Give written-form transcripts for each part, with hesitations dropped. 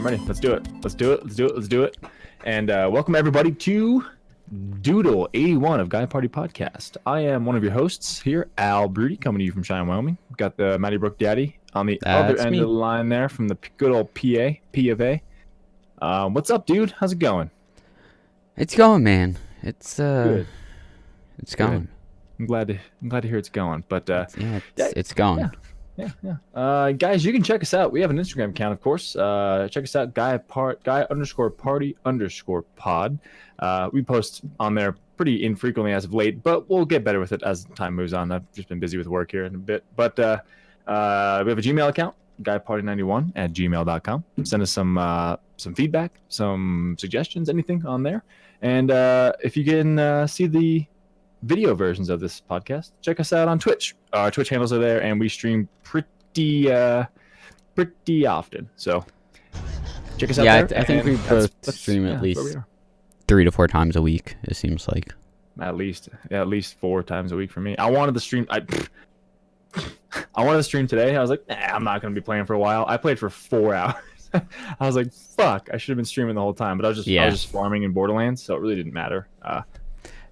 I'm ready. Let's do it. Let's do it. Let's do it. Let's do it. And welcome everybody to Doodle 81 of Guy Party Podcast. I am one of your hosts here, Al Broody, coming to you from Cheyenne, Wyoming. We've got the Matty Brook Daddy on the other end of the line there from the good old PA, P of A. What's up, dude? How's it going? It's going, man. It's good. It's going. I'm glad to hear it's going. But it's going. Yeah. Guys, you can check us out. We have an Instagram account, of course. Check us out, guy_party_pod. We post on there pretty infrequently as of late, but we'll get better with it as time moves on. I've just been busy with work here in a bit. But we have a Gmail account, guyparty91@gmail.com. Send us some feedback, some suggestions, anything on there. And if you can see the video versions of this podcast, check us out on Twitch. Our Twitch handles are there, and we stream pretty often. So check us out there. I think we both stream at least 3 to 4 times a week, it seems like. At least 4 times a week for me. I wanted to stream. I wanted to stream today. I was like, I'm not going to be playing for a while. I played for 4 hours. I was like, fuck, I should have been streaming the whole time, but I was just farming in Borderlands, so it really didn't matter.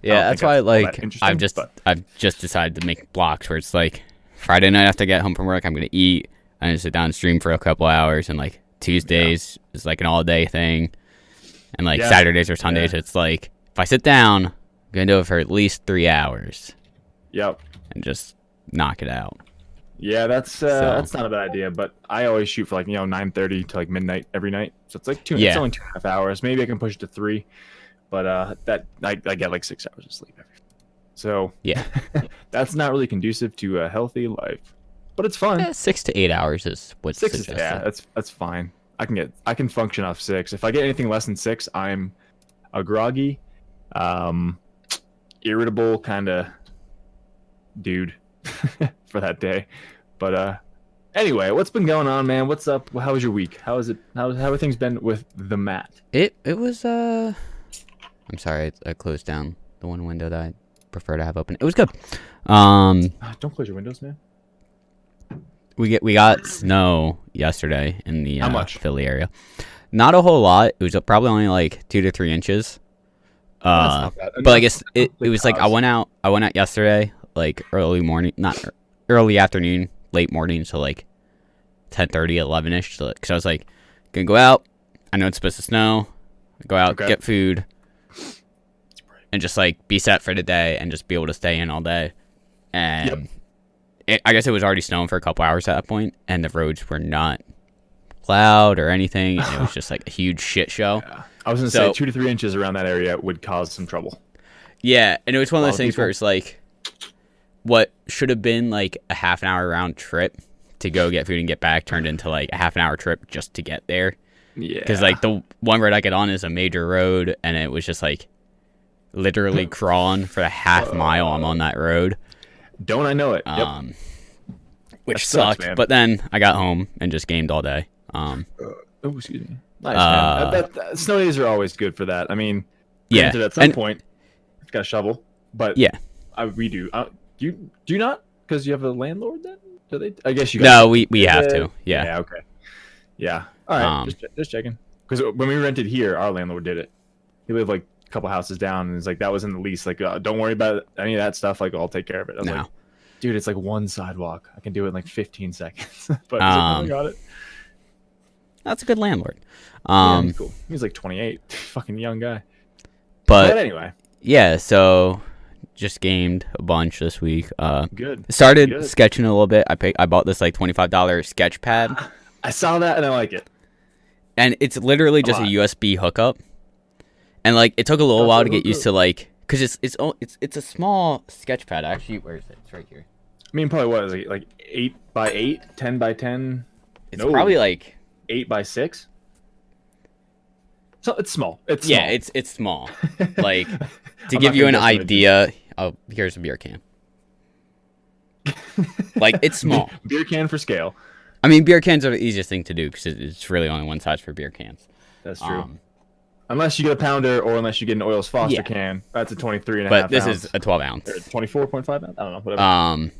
That's why I've just decided to make blocks where it's like Friday night after I get home from work, I'm gonna eat, I'm gonna sit down and stream for a couple hours, and like Tuesdays is like an all day thing, and like Saturdays or Sundays it's like if I sit down, I'm gonna do it for at least 3 hours. Yep. And just knock it out. Yeah, that's not a bad idea, but I always shoot for like 9:30 to like midnight every night, so it's like it's only 2.5 hours. Maybe I can push it to 3. But that I get like 6 hours of sleep every day. So that's not really conducive to a healthy life. But it's fun. Yeah, 6 to 8 hours is what's suggested. That's fine. I can function off 6. If I get anything less than 6, I'm a groggy, irritable kind of dude for that day. But anyway, what's been going on, man? What's up? How was your week? How have things been with the Matt? It was I'm sorry, I closed down the one window that I prefer to have open. It was good. Don't close your windows, man. We got snow yesterday in the How much? Philly area. Not a whole lot. It was probably only like 2 to 3 inches. That's not bad. But I guess it was like I went out yesterday like early morning, not early afternoon, late morning, so like 10:30, 11ish. So, because I was like, gonna go out. I know it's supposed to snow. Go out, get food, and just like be set for the day and just be able to stay in all day. And I guess it was already snowing for a couple hours at that point, and the roads were not plowed or anything. And it was just like a huge shit show. Yeah. I was gonna say 2 to 3 inches around that area would cause some trouble. Yeah, and it was one of those things where it's like, what should have been like a half an hour round trip to go get food and get back turned into like a half an hour trip just to get there. Yeah. Because like the one road I get on is a major road, and it was just like literally crawling for a half mile. I'm on that road. Don't I know it? Yep. Which sucked. But then I got home and just gamed all day. Excuse me. Nice, man. Snow days are always good for that. I mean, granted, at some point, it's got a shovel. But we do. Do you not? Because you have a landlord then? Do they? I guess you guys. No, we have to. Yeah. Yeah. Okay. Yeah. All right. Just checking. Because when we rented here, our landlord did it. He lived like a couple houses down, and it's like that was in the lease. Like, don't worry about any of that stuff. Like, I'll take care of it. I was like, dude, it's like one sidewalk. I can do it in like 15 seconds. But I got it. That's a good landlord. He's cool. He's like 28. Fucking young guy. But anyway. Yeah. So just gamed a bunch this week. Good. Started sketching a little bit. I bought this like $25 sketch pad. I saw that and I like it. And it's literally just a USB hookup. And like it took a little while to get used to like, because it's a small sketch pad. Actually, where is it? It's right here. I mean, probably what is it, like 8 by 8, 10 by 10? It's probably like 8 by 6. So it's small. It's small. Like to give you an idea. Oh, here's a beer can. Like it's small. Beer can for scale. I mean, beer cans are the easiest thing to do because it's really only one size for beer cans. That's true. Unless you get a pounder or unless you get an Oils Foster can. That's a 23.5 But this is a 12 ounce. 24.5 ounce? I don't know. Whatever.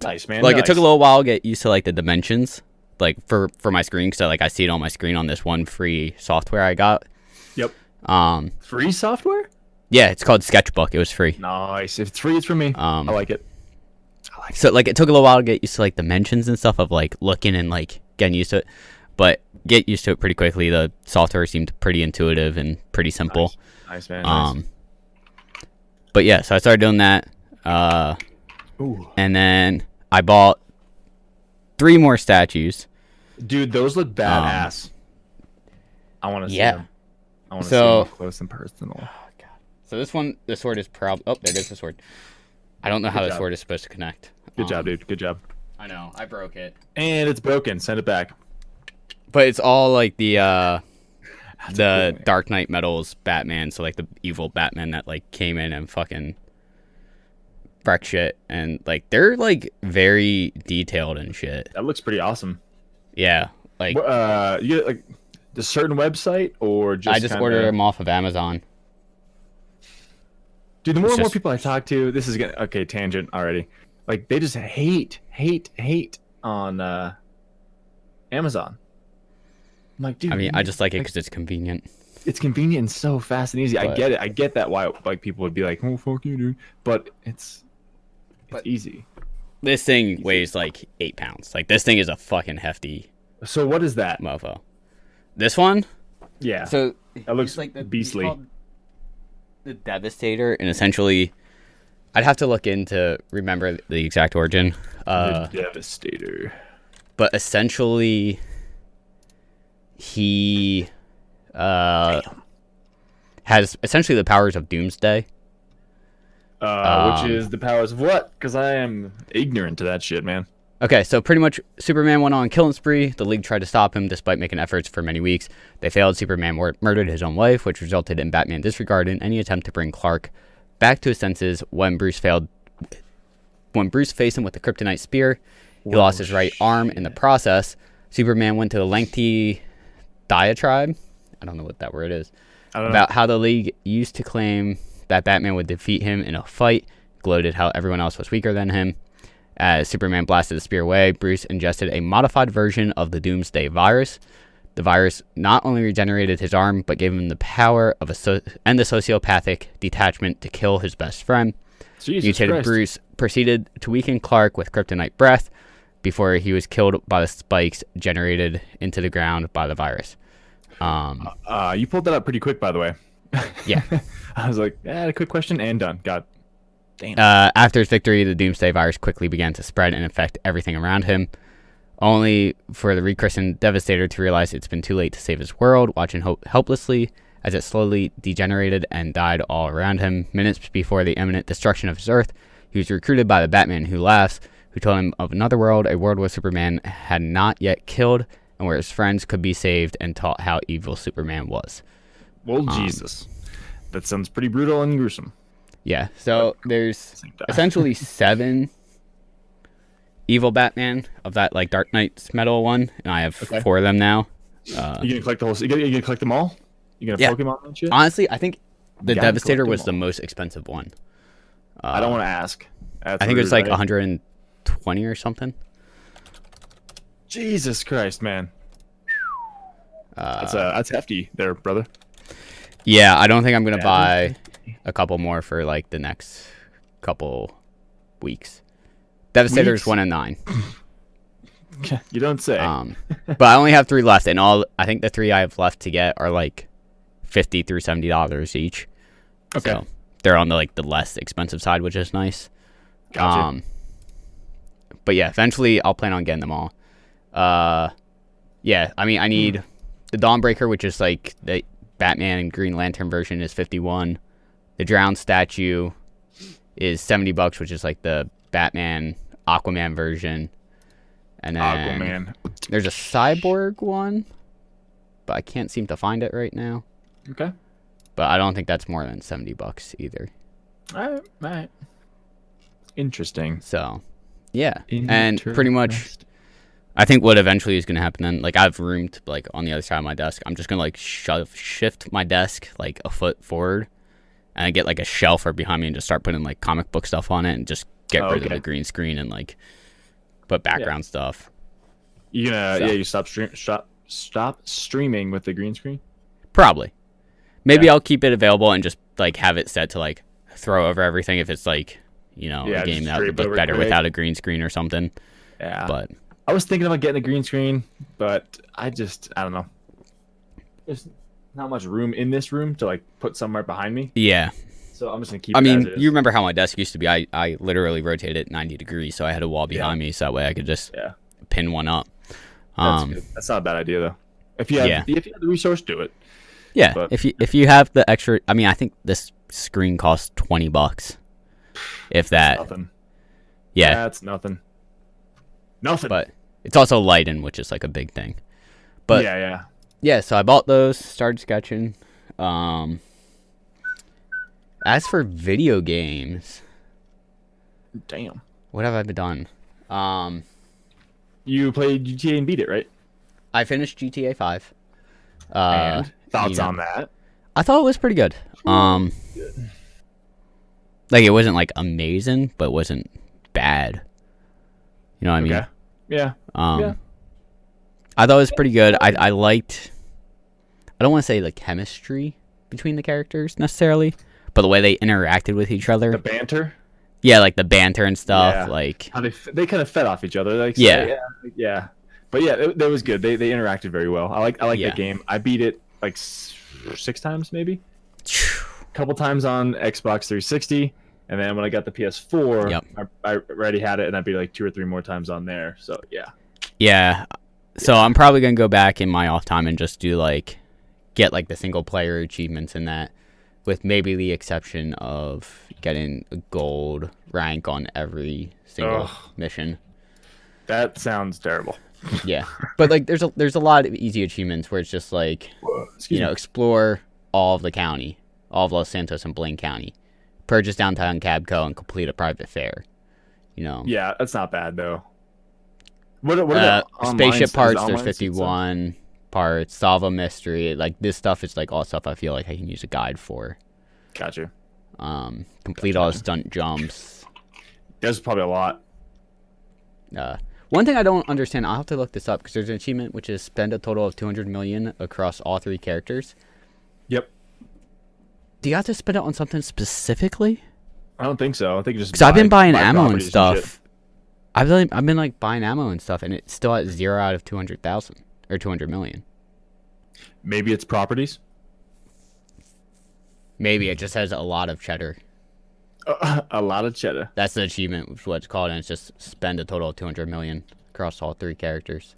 Nice, man. Like, it took a little while to get used to, like, the dimensions like for my screen, because I see it on my screen on this one free software I got. Yep. Um, Free software? yeah, it's called Sketchbook. It was free. Nice. If it's free, it's for me. I like it. So like it took a little while to get used to like the mentions and stuff of like looking and like getting used to it, but get used to it pretty quickly. The software seemed pretty intuitive and pretty simple. Nice man. Nice. But yeah, so I started doing that. Ooh. And then I bought 3 more statues. Dude, those look badass. I want to see yeah. them. I want to So- see them up close and personal. So this one, the sword is probably... Oh, there goes the sword. I don't know how the job. sword is supposed to connect. Good job, dude. Good job. I know. I broke it. And it's broken. Send it back. But it's all like the cool, man. Dark Knight Metals Batman. So like the evil Batman that like came in and fucking wrecked shit. And like they're like very detailed and shit. That looks pretty awesome. Yeah. Like You get like the certain website or just I just kinda... ordered them off of Amazon. Dude, the more It's and more just- people I talk to, this is gonna okay, tangent already. Like they just hate on Amazon. I'm like, dude. I mean, I just like it because it's convenient. it's convenient and so fast and easy. I But- get it. I get that why like people would be like, oh fuck you, dude. But it's easy. This thing weighs like 8 pounds. Like this thing is a fucking hefty So what is that? mofo. This one? Yeah. So that looks it's beastly. called the Devastator, and essentially, I'd have to look into remember the exact origin. The Devastator. But essentially, he has essentially the powers of Doomsday. Which is the powers of what? Because I am ignorant to that shit, man. Okay, so pretty much Superman went on a killing spree. The League tried to stop him despite making efforts for many weeks. They failed. Superman murdered his own wife, which resulted in Batman disregarding any attempt to bring Clark back to his senses. When Bruce faced him with the kryptonite spear, he lost his right arm in the process. Superman went to a lengthy diatribe, I don't know what that word is, about how the League used to claim that Batman would defeat him in a fight, gloated how everyone else was weaker than him. As Superman blasted the spear away, Bruce ingested a modified version of the Doomsday virus. The virus not only regenerated his arm, but gave him the power of and the sociopathic detachment to kill his best friend. Jesus Mutated Christ. Bruce proceeded to weaken Clark with kryptonite breath before he was killed by the spikes generated into the ground by the virus. You pulled that up pretty quick, by the way. Yeah. I was like, a quick question and done. God damn. After his victory, the Doomsday virus quickly began to spread and infect everything around him, only for the rechristened Devastator to realize it's been too late to save his world, watching helplessly as it slowly degenerated and died all around him. Minutes before the imminent destruction of his Earth, he was recruited by the Batman Who Laughs, who told him of another world, a world where Superman had not yet killed, and where his friends could be saved, and taught how evil Superman was. Well, Jesus. That sounds pretty brutal and gruesome. Yeah, so there's Same time. essentially 7 evil Batman of that like Dark Knight's metal one, and I have Okay. 4 of them now. You gonna collect the whole? You gonna collect them all? You gonna Yeah. Pokemon and shit? Honestly, I think the Gotta Devastator collect was them the most expensive one. I don't want to ask. That's I think it was rude, like right? 120 or something. Jesus Christ, man. That's hefty, there, brother. Yeah, I don't think I'm gonna Yeah, buy a couple more for like the next couple weeks. Devastator's Weeks? 1 and 9. You don't say. But I only have 3 left, and I think the 3 I have left to get are like $50 through $70 each. Okay. So they're on the less expensive side, which is nice. Gotcha. But yeah, eventually I'll plan on getting them all. Yeah, I mean I need the Dawnbreaker, which is like the Batman and Green Lantern version, is 51. The Drowned statue is $70, which is like the Batman Aquaman version. And then Aquaman. there's a Cyborg one, but I can't seem to find it right now. Okay. But I don't think that's more than $70 either. All right. Interesting. So, yeah. And pretty much, I think what eventually is going to happen then, like I have room to, like on the other side of my desk. I'm just going to like shift my desk like a foot forward, and I get like a shelf right behind me and just start putting like comic book stuff on it and just get rid of okay. the green screen and like put background stuff. You gonna So. you stop streaming with the green screen? Probably. Maybe Yeah. I'll keep it available and just like have it set to like throw over everything if it's like, Yeah, a game just that would scrape look over better quick. without a green screen or something. Yeah. But I was thinking about getting a green screen, but I don't know. There's not much room in this room to like put somewhere behind me, yeah. so I'm just gonna keep I it mean, as is. you remember how my desk used to be? I literally rotated it 90 degrees, so I had a wall behind me, so that way I could just Yeah, pin one up. that's good. That's not a bad idea though. If you have Yeah. if you have the resource, do it. Yeah, But- if you have the extra, I mean, I think this screen costs $20, if that. Nothing. Yeah, That's nothing. Nothing. but it's also lighting, which is like a big thing. But yeah. yeah, so I bought those, started sketching. As for video games, Damn. what have I been done? You played GTA and beat it, right? I finished GTA 5. And thoughts you know. on that? I thought it was pretty good. Like it wasn't like amazing, but it wasn't bad. You know what I mean? Okay. Yeah. Yeah. I thought it was pretty good. I liked. I don't want to say the chemistry between the characters necessarily, but the way they interacted with each other. The banter. Yeah, like the banter and stuff. Yeah. Like How they kind of fed off each other. Like Yeah. yeah. But yeah, it was good. They interacted very well. I like Yeah. that game. I beat it like 6 times maybe. Couple times on Xbox 360, and then when I got the PS4, Yep. I already had it, and I beat it like 2 or 3 more times on there. So yeah. yeah. So I'm probably gonna go back in my off time and just do like get like the single player achievements in that, with maybe the exception of getting a gold rank on every single Ugh. mission. That sounds terrible. Yeah, but like there's a lot of easy achievements where it's just like Excuse me. explore all of the county, all of Los Santos and Blaine County, purchase downtown Cabco, and complete a private fair. Yeah, that's not bad though. What are the online spaceship stuff? Is parts? it There's online 51 parts. Solve a mystery. Like this stuff is like all stuff I feel like I can use a guide for. stuff? Gotcha. Complete all the stunt jumps. There's probably a lot. One thing I don't understand, I'll have to look this up because there's an achievement which is spend a total of 200 million across all 3 characters. Yep. Do you have to spend it on something specifically? I don't think so. I think just Because I've been buying buy ammo and properties stuff. shit. I've been like buying ammo and stuff, and it's still at 0 out of 200,000 or 200 million. Maybe it's properties. Maybe it just has a lot of cheddar. A lot of cheddar. That's the achievement, which is what it's called, and it's just spend a total of 200 million across all 3 characters.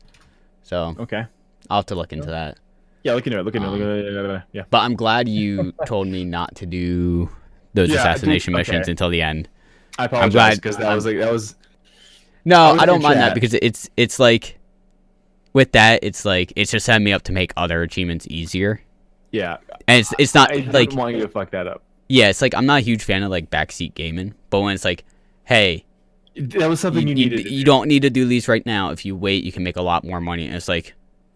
So Okay. I'll have to look into that. Yeah, look into it. Look into it. Yeah. But I'm glad you told me not to do those Yeah, I think- assassination missions okay. until the end. I apologize glad- because that was No, was I don't in mind that chat. because it's like with that it's like it's just setting me up to make other achievements easier. yeah. And it's not I like don't want you to fuck that up. yeah, it's like I'm not a huge fan of like backseat gaming, but when it's like, hey, That was something you needed. to you do. don't need to do these right now. If you wait, you can make a lot more money. And it's like,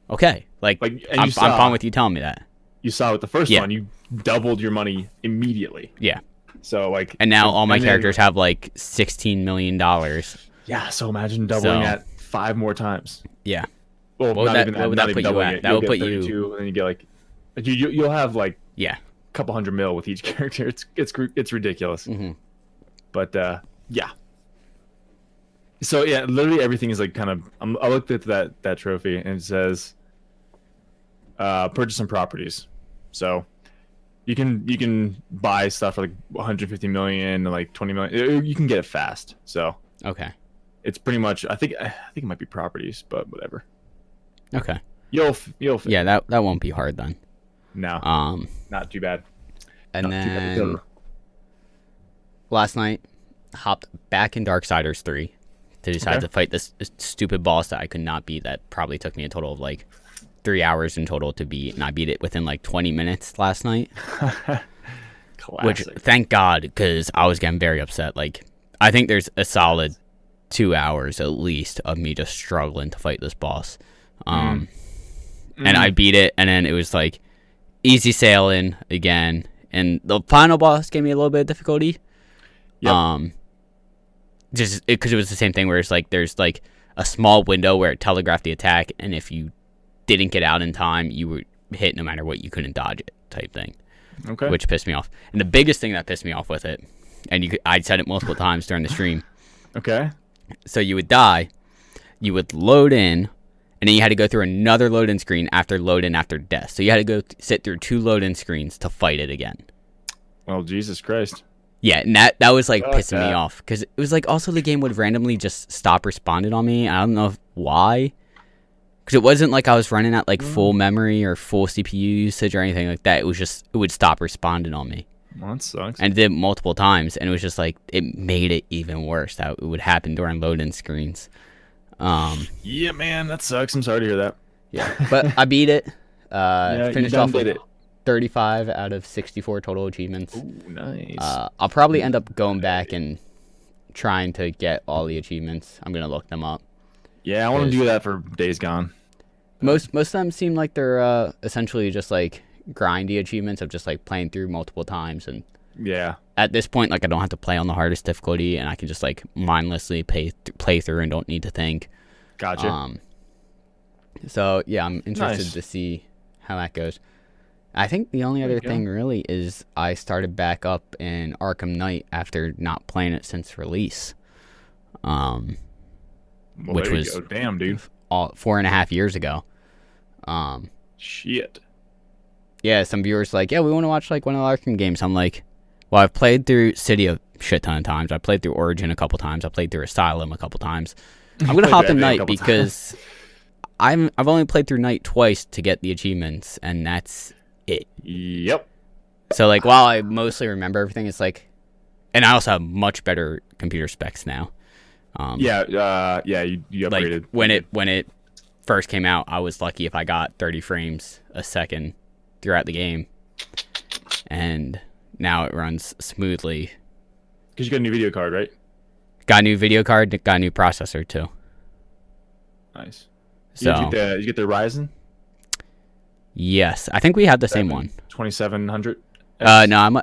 okay, like Like, and I'm you saw, fine with you telling me that. You saw with the first Yeah. one, you doubled your money immediately. Yeah, So like, and now all my and then- characters have like $16 million. Yeah. So imagine doubling So- that 5 more times. Yeah, Well, What would not that- even what would not that even put you doubling at? it. That You'll would get put you- 32, and then you get like, you'll have like yeah. a couple $100 million with each character. It's ridiculous. Mhm. But yeah. So yeah, literally everything is like kind of. I looked at that trophy and it says, purchase some properties. So you can buy stuff for like 150 million, like 20 million. You can get it fast. So Okay, it's pretty much. I think it might be properties, but whatever. okay. You'll Yeah, that won't be hard then. No, not too bad. And Not too bad. then last night, hopped back in Darksiders 3 to decide Okay. to fight this stupid boss that I could not beat. That probably took me a total of like 3 hours in total to beat, and I beat it within like 20 minutes last night. Which, Classic. thank God, because I was getting very upset. Like, I think there's a solid 2 hours at least of me just struggling to fight this boss. And I beat it, and then it was like easy sailing again. And the final boss gave me a little bit of difficulty. Yep. Just because it was the same thing where it's like there's like a small window where it telegraphed the attack, and if you didn't get out in time, you would hit no matter what. You couldn't dodge it, type thing. Okay. Which pissed me off. And the biggest thing that pissed me off with it, and I'd said it multiple times during the stream. Okay. So you would die, you would load in, and then you had to go through another load-in screen after load-in after death. So you had to go sit through 2 load-in screens to fight it again. Well, Jesus Christ. Yeah, and that was like Fuck pissing me that. off because it was like also the game would randomly just stop responding on me. I don't know why, because it wasn't like I was running at like full memory or full CPU usage or anything like that. It was just it would stop responding on me, Well, that sucks. and it did multiple times, and it was just like it made it even worse that it would happen during load-in screens. Yeah, man, that sucks. I'm sorry to hear that. Yeah, but I beat it. Yeah, you Finished done off with did it. 35 out of 64 total achievements. Ooh, nice. I'll probably end up going back and trying to get all the achievements. I'm gonna look them up. Yeah, I want to do that for Days Gone. Most of them seem like they're essentially just like grindy achievements of just like playing through multiple times. And Yeah. at this point, like I don't have to play on the hardest difficulty, and I can just like mindlessly play through and don't need to think. Gotcha. So yeah, I'm interested Nice. to see how that goes. I think the only other you go. thing really is I started back up in Arkham Knight after not playing it since release. Well, which there you was- go. Damn, dude. 4.5 years ago. Shit. Yeah, some viewers like, yeah, we want to watch like one of the Arkham games. I'm like, well, I've played through City a shit ton of times. I played through Origin a couple times. I played through Asylum a couple times. I'm gonna Played hop through in everything a Night couple because I've only played through Night twice to get the achievements, and that's it. Yep. So like, while I mostly remember everything, it's like, and I also have much better computer specs now. Yeah. You Like upgraded. when it first came out, I was lucky if I got 30 frames a second throughout the game, and now it runs smoothly. Because you got a new video card, right? Got a new video card, got a new processor too. Nice. So Did you get the Ryzen? yes, I think we have the same one. 2700. No, I'm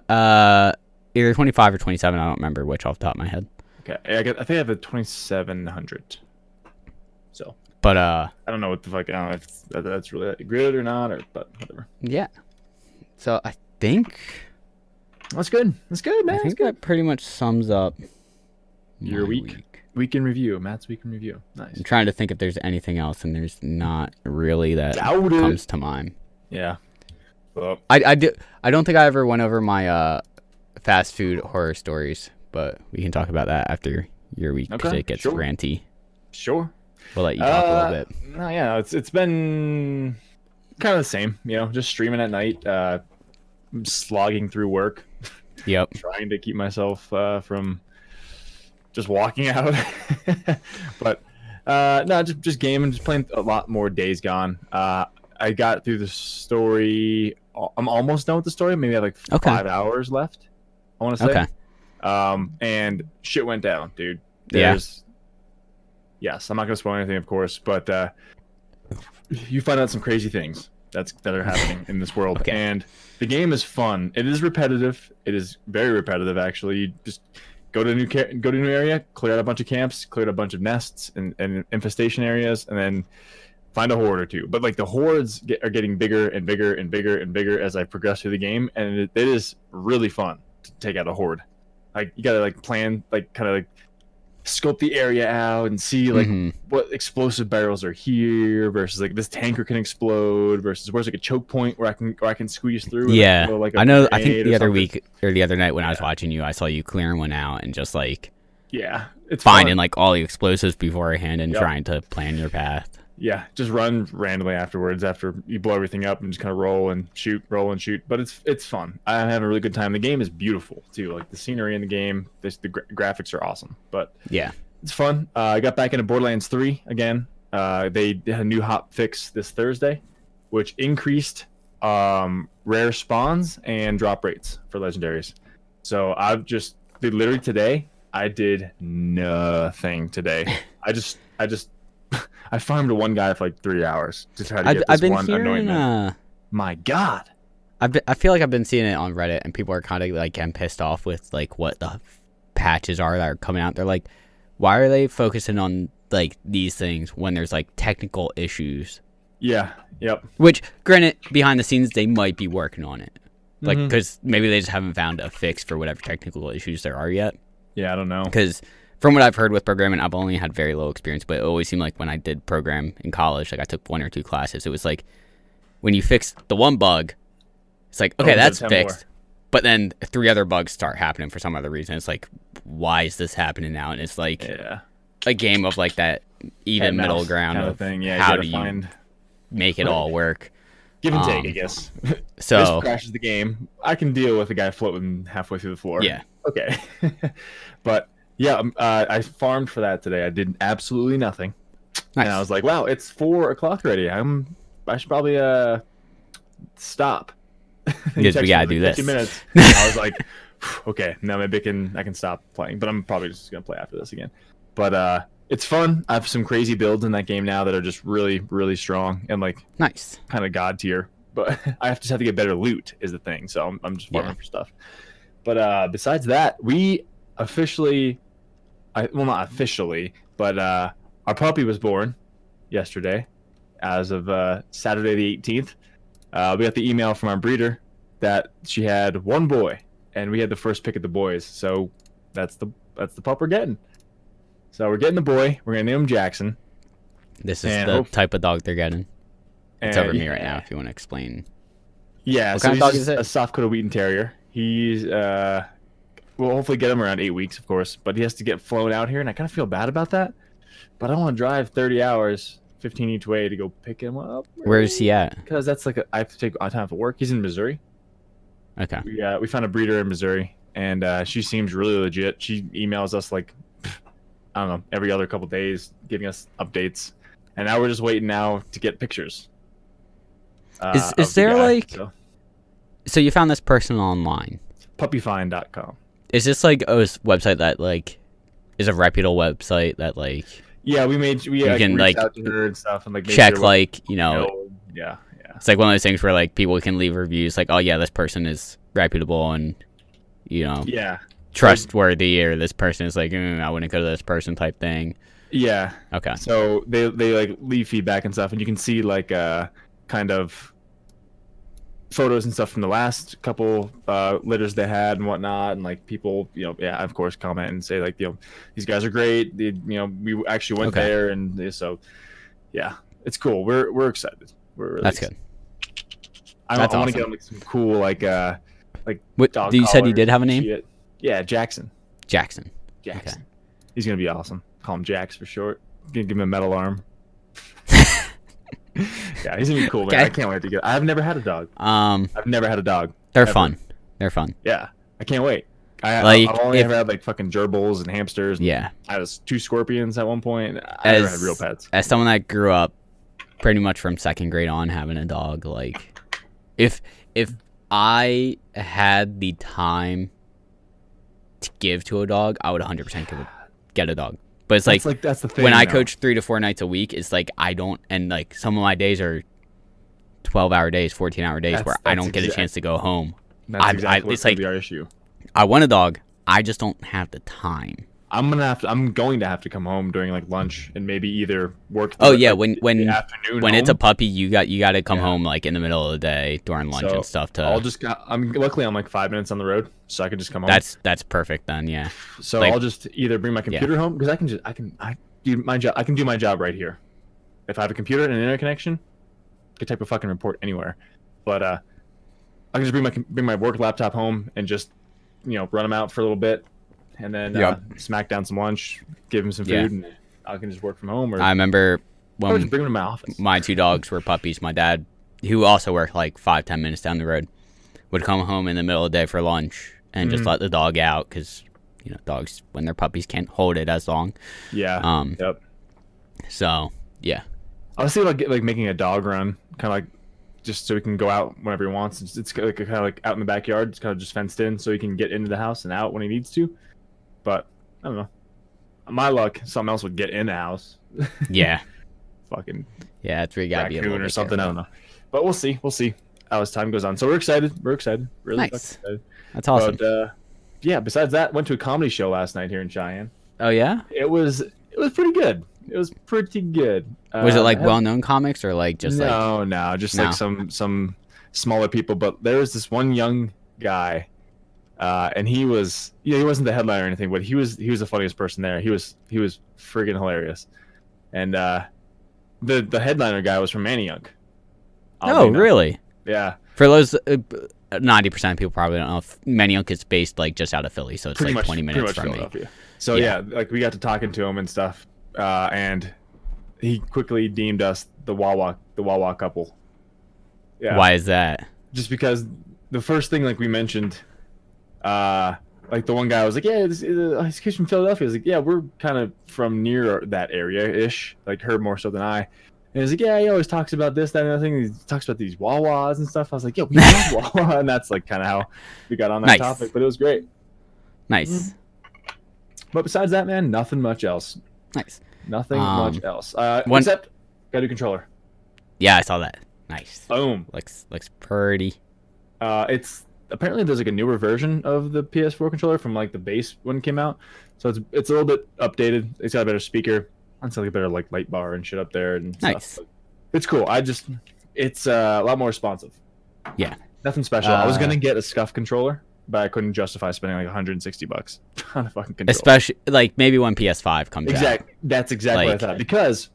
either 25 or 27. I don't remember which off the top of my head. Okay. I think I have a 2700. So But I don't know what the fuck. I don't know if that's really good or not, but whatever. yeah. So I think That's good. That's good, man. I That's think good. that pretty much sums up Your my week. Week in review. Matt's week in review. Nice. I'm trying to think if there's anything else, and there's not really that Doubt it. comes to mind. Yeah. Well, I don't think I ever went over my fast food horror stories, but we can talk about that after your week because Okay, it gets sure. ranty. sure. We'll let you talk a little bit. No, yeah, it's been kind of the same, just streaming at night, slogging through work, Yep. trying to keep myself from just walking out. But no, just gaming, just playing a lot more Days Gone. I got through the story. I'm almost done with the story. Maybe I have like Okay. 5 hours left, I want to say. Okay. And shit went down, dude. Yeah. Yes, I'm not gonna spoil anything, of course, but you find out some crazy things that are happening in this world. Okay. And the game is fun. It is repetitive. It is very repetitive, actually. You just go to a new area, clear out a bunch of camps, clear out a bunch of nests and infestation areas, and then find a horde or two. But like the hordes are getting bigger and bigger and bigger and bigger as I progress through the game, and it is really fun to take out a horde. Like you gotta like plan, like kind of like scope the area out and see like Mhm. what explosive barrels are here versus like this tanker can explode versus where's like a choke point where I can squeeze through. and Yeah. throw, like, a I know. I grenade think or the other something. week or the other night when I was watching you, I saw you clearing one out and just like Yeah, it's finding fun. like all the explosives beforehand and Yep. trying to plan your path. Yeah, just run randomly afterwards after you blow everything up and just kind of roll and shoot. But it's fun. I'm having a really good time. The game is beautiful too. Like the scenery in the game, the graphics are awesome. But Yeah. it's fun. I got back into Borderlands 3 again. They had a new hot fix this Thursday, which increased rare spawns and drop rates for legendaries. So literally today, I did nothing today. I farmed one guy for like 3 hours to try to get I've this been one hearing. anointment. My God. I feel like I've been seeing it on Reddit, and people are kind of like getting pissed off with like what the patches are that are coming out. They're like, why are they focusing on like these things when there's like technical issues. Yeah. Yep. Which, granted, behind the scenes they might be working on it, like Mhm. because maybe they just haven't found a fix for whatever technical issues there are yet. Yeah, I don't know. Because from what I've heard with programming, I've only had very low experience, but it always seemed like when I did program in college, like I took 1 or 2 classes, it was like when you fix the one bug, it's like, okay, Oh, that's 10 fixed. more. But then 3 other bugs start happening for some other reason. It's like, why is this happening now? And it's like Yeah. a game of like that even Head middle mouse ground kind of thing. Yeah, how you do gotta you find make it all work. give and take, I um, guess. So This crashes the game. I can deal with a guy floating halfway through the floor. yeah, Okay. But yeah, I farmed for that today. I did absolutely nothing, and I nice. was like, "Wow, it's 4 o'clock already. I should probably stop." He Because we texted gotta me, do like, this. 50 minutes. I was like, "Okay, now maybe I can stop playing." But I'm probably just gonna play after this again. But it's fun. I have some crazy builds in that game now that are just really, really strong and like Nice. kind of god tier. But I just have to get better loot is the thing. So I'm just farming Yeah. for stuff. But besides that, we officially, well, not officially, but our puppy was born yesterday, as of Saturday the 18th. We got the email from our breeder that she had one boy, and we had the first pick of the boys. So that's the pup we're getting. So we're getting the boy. We're gonna name him Jackson. This is And the type of dog they're getting. It's And over me right yeah. now if you want to explain. Yeah, What so kind of he's dog just is it? a soft coated Wheaten Terrier. He's we'll hopefully get him around 8 weeks, of course, but he has to get flown out here, and I kind of feel bad about that. But I don't want to drive 30 hours, 15 each way to go pick him up. Where is he at? Because that's like I have to take time for work. He's in Missouri. Okay. We found a breeder in Missouri, and she seems really legit. She emails us like I don't know every other couple days, giving us updates, and now we're just waiting now to get pictures. Is of the there, guy, like- so. So you found this person online. Puppyfind.com? Is this like a website that like is a reputable website that like Yeah, we can, reached like, out to her and stuff and like made check sure like yeah. it's like one of those things where like people can leave reviews like, oh yeah, this person is reputable and Yeah. trustworthy, or this person is like, I wouldn't go to this person type thing. Yeah. Okay. So they like leave feedback and stuff, and you can see like kind of photos and stuff from the last couple litters they had and whatnot, and like people of course comment and say like these guys are great. We actually went Okay. there, and so yeah, it's cool. We're excited. We're really That's good. I That's want to awesome. get them like some cool What dog you said he collars did have a and name? shit. Yeah, Jackson. Jackson. Jackson. He's gonna be awesome. Call him Jax for short. Gonna give him a metal arm. Yeah, he's gonna be cool, man. Okay. I can't wait to get. I've never had a dog. I've never had a dog. They're Ever. fun. They're fun. Yeah, I can't wait. Like, I've only if- ever had like fucking gerbils and hamsters. And Yeah. I was 2 scorpions at one point. I never had As real pets. as someone that grew up pretty much from second grade on having a dog, like if I had the time to give to a dog, I would 100% get a dog. But it's like That's the thing. when I though. coach 3 to 4 nights a week, it's like I don't, and like some of my days are 12-hour days, 14-hour days where I That's don't get a exact- chance to go home. That's exactly it's what's gonna like- be our issue. I want a dog. I just don't have the time. I'm going to have to come home during like lunch and maybe either work. Oh the- yeah, like, when the afternoon when it's a home. puppy, you got to come Yeah. home like in the middle of the day during lunch So, and stuff. luckily I'm like 5 minutes on the road, so I can just come home. That's perfect then. Yeah. So like- I'll just either bring my computer home because I can do my job. I can do my job right here. If I have a computer and an internet connection, I can type a fucking report anywhere. But I can just bring my work laptop home and just run him out for a little bit, and then Yep. smack down some lunch, give him some food, Yeah. and I can just work from home or I remember or when just bring him to my office. my 2 dogs were puppies. My dad, who also worked like 5-10 minutes down the road, would come home in the middle of the day for lunch and just Mhm. let the dog out because dogs when they're puppies can't hold it as long. Yeah. Yep. So yeah. I was thinking about like making a dog run, kind of like just so he can go out whenever he wants. It's kind of like out in the backyard. It's kind of just fenced in, so he can get into the house and out when he needs to. But I don't know. My luck, something else would get in the house. Yeah. Fucking Yeah. That's where you gotta be a raccoon little or bit something. I careful. don't know. But we'll see. We'll see as time goes on. So we're excited. We're excited. Really Nice. fucking excited. That's awesome. But yeah, besides that, went to a comedy show last night here in Cheyenne. Oh yeah. It was pretty good. It was pretty good. Was it like well-known comics or like just like no, just No. like some smaller people. But there was this one young guy, and he was he wasn't the headliner or anything, but he was the funniest person there. He was friggin' hilarious, and the headliner guy was from Manayunk. Oh, really? Yeah, For those 90% of people probably don't know if Manayunk is based like just out of Philly, so it's pretty like much 20 minutes pretty much from me. Philadelphia. So Yeah. yeah, like we got to talking to him and stuff, and he quickly deemed us the Wawa couple. Yeah. Why is that? Just because the first thing like we mentioned, like the one guy was like, yeah, he's from Philadelphia. I was like, yeah, we're kind of from near that area ish, like her more so than I. And he's like, yeah, he always talks about this, that, and other thing. He talks about these Wawas and stuff. I was like, yeah, we love Wawa, and that's like kind of how we got on that Nice. topic. But it was great. Nice. But besides that, man, nothing much else. Nice. Nothing much else. one- Except got a new controller. Yeah, I saw that. Nice. Boom. Looks pretty. It's apparently there's like a newer version of the PS4 controller from like the base when it came out, so it's a little bit updated. It's got a better speaker. It's like a better like light bar and shit up there and Nice. stuff. It's cool. It's a lot more responsive. Yeah. Nothing special. I was gonna get a SCUF controller, but I couldn't justify spending like $160 on a fucking controller. Especially like maybe when PS5 comes out. Exactly. That's exactly Like- what I thought, because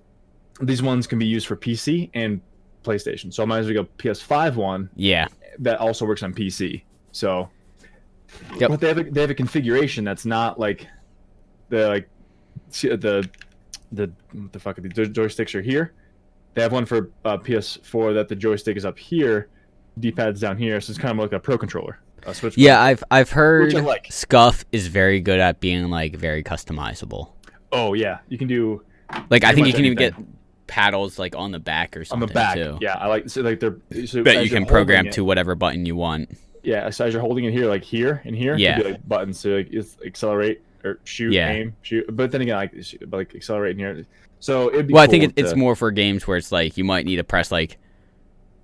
these ones can be used for PC and PlayStation. So I might as well go PS5 one Yeah. that also works on PC. So, Yep. but they have a configuration that's not like the what the fuck are the joysticks are here. They have one for PS4 that the joystick is up here, D-pad's down here, so it's kind of like a pro controller. A Switch. Yeah, I've heard Which I like. SCUF is very good at being like very customizable. Oh yeah, you can do Like I Pretty think you much can even anything. get paddles like on the back or on something the back. too. Yeah, I like so like they're so That as you you're can program holding it- to whatever button you want. Yeah, so as you're holding it here, like here and here, Yeah. could be like buttons to like accelerate or shoot, Yeah. aim, shoot. But then again, like accelerate in here. So it'd be Well, I cool think it's to- more for games where it's like you might need to press like